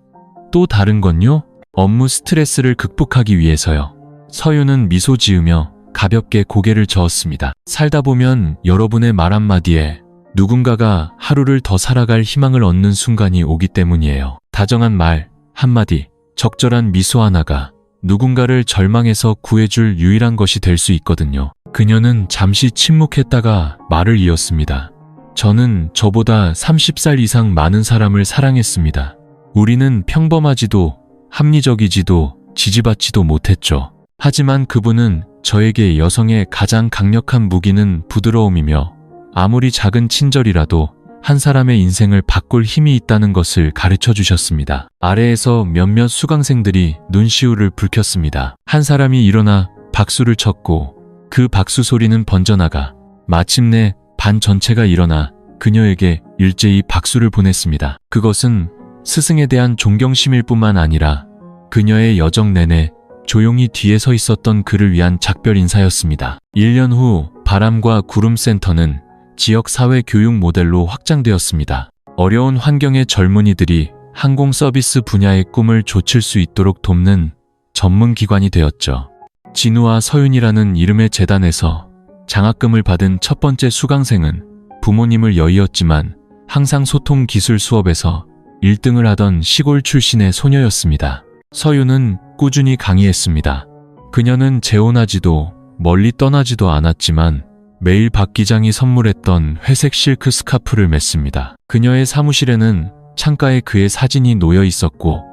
또 다른 건요? 업무 스트레스를 극복하기 위해서요. 서윤은 미소 지으며 가볍게 고개를 저었습니다. 살다 보면 여러분의 말 한마디에 누군가가 하루를 더 살아갈 희망을 얻는 순간이 오기 때문이에요. 다정한 말 한마디, 적절한 미소 하나가 누군가를 절망에서 구해줄 유일한 것이 될 수 있거든요. 그녀는 잠시 침묵했다가 말을 이었습니다. 저는 저보다 30살 이상 많은 사람을 사랑했습니다. 우리는 평범하지도 합리적이지도 지지받지도 못했죠. 하지만 그분은 저에게 여성의 가장 강력한 무기는 부드러움이며 아무리 작은 친절이라도 한 사람의 인생을 바꿀 힘이 있다는 것을 가르쳐 주셨습니다. 아래에서 몇몇 수강생들이 눈시울을 붉혔습니다. 한 사람이 일어나 박수를 쳤고 그 박수 소리는 번져나가 마침내 반 전체가 일어나 그녀에게 일제히 박수를 보냈습니다. 그것은 스승에 대한 존경심일 뿐만 아니라 그녀의 여정 내내 조용히 뒤에 서 있었던 그를 위한 작별 인사였습니다. 1년 후 바람과 구름 센터는 지역 사회 교육 모델로 확장되었습니다. 어려운 환경의 젊은이들이 항공 서비스 분야의 꿈을 좇을 수 있도록 돕는 전문 기관이 되었죠. 진우와 서윤이라는 이름의 재단에서 장학금을 받은 첫 번째 수강생은 부모님을 여의었지만 항상 소통 기술 수업에서 1등을 하던 시골 출신의 소녀였습니다. 서윤은 꾸준히 강의했습니다. 그녀는 재혼하지도 멀리 떠나지도 않았지만 매일 박 기장이 선물했던 회색 실크 스카프를 맸습니다. 그녀의 사무실에는 창가에 그의 사진이 놓여 있었고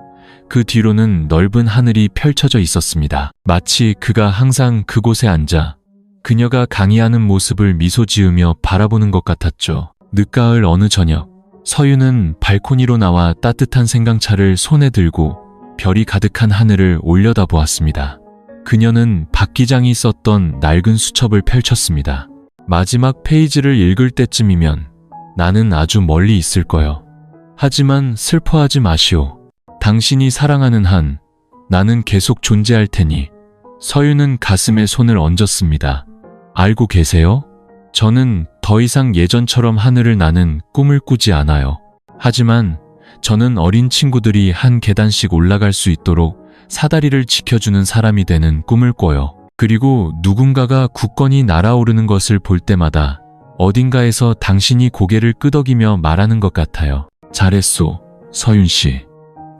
그 뒤로는 넓은 하늘이 펼쳐져 있었습니다. 마치 그가 항상 그곳에 앉아 그녀가 강의하는 모습을 미소 지으며 바라보는 것 같았죠. 늦가을 어느 저녁, 서윤은 발코니로 나와 따뜻한 생강차를 손에 들고 별이 가득한 하늘을 올려다보았습니다. 그녀는 박 기장이 썼던 낡은 수첩을 펼쳤습니다. 마지막 페이지를 읽을 때쯤이면 나는 아주 멀리 있을 거요. 하지만 슬퍼하지 마시오. 당신이 사랑하는 한 나는 계속 존재할 테니. 서윤은 가슴에 손을 얹었습니다. 알고 계세요? 저는 더 이상 예전처럼 하늘을 나는 꿈을 꾸지 않아요. 하지만 저는 어린 친구들이 한 계단씩 올라갈 수 있도록 사다리를 지켜주는 사람이 되는 꿈을 꿔요. 그리고 누군가가 굳건히 날아오르는 것을 볼 때마다 어딘가에서 당신이 고개를 끄덕이며 말하는 것 같아요. 잘했소, 서윤 씨.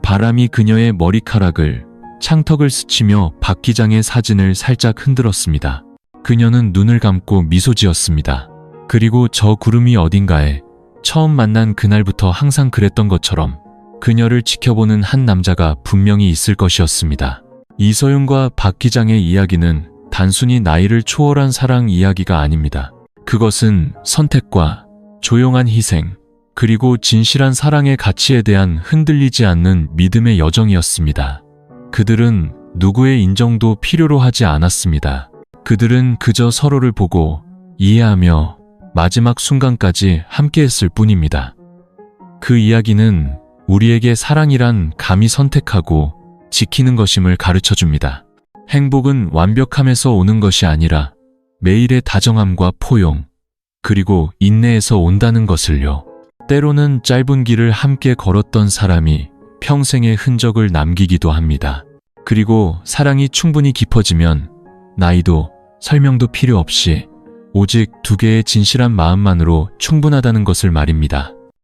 바람이 그녀의 머리카락을 창턱을 스치며 박 기장의 사진을 살짝 흔들었습니다. 그녀는 눈을 감고 미소 지었습니다. 그리고 저 구름이 어딘가에 처음 만난 그날부터 항상 그랬던 것처럼 그녀를 지켜보는 한 남자가 분명히 있을 것이었습니다. 이서윤과 박 기장의 이야기는 단순히 나이를 초월한 사랑 이야기가 아닙니다. 그것은 선택과 조용한 희생, 그리고 진실한 사랑의 가치에 대한 흔들리지 않는 믿음의 여정이었습니다. 그들은 누구의 인정도 필요로 하지 않았습니다. 그들은 그저 서로를 보고 이해하며 마지막 순간까지 함께했을 뿐입니다. 그 이야기는 우리에게 사랑이란 감히 선택하고 지키는 것임을 가르쳐줍니다. 행복은 완벽함에서 오는 것이 아니라 매일의 다정함과 포용, 그리고 인내에서 온다는 것을요. 때로는 짧은 길을 함께 걸었던 사람이 평생의 흔적을 남기기도 합니다. 그리고 사랑이 충분히 깊어지면 나이도 설명도 필요 없이 오직 두 개의 진실한 마음만으로 충분하다는 것을 말입니다.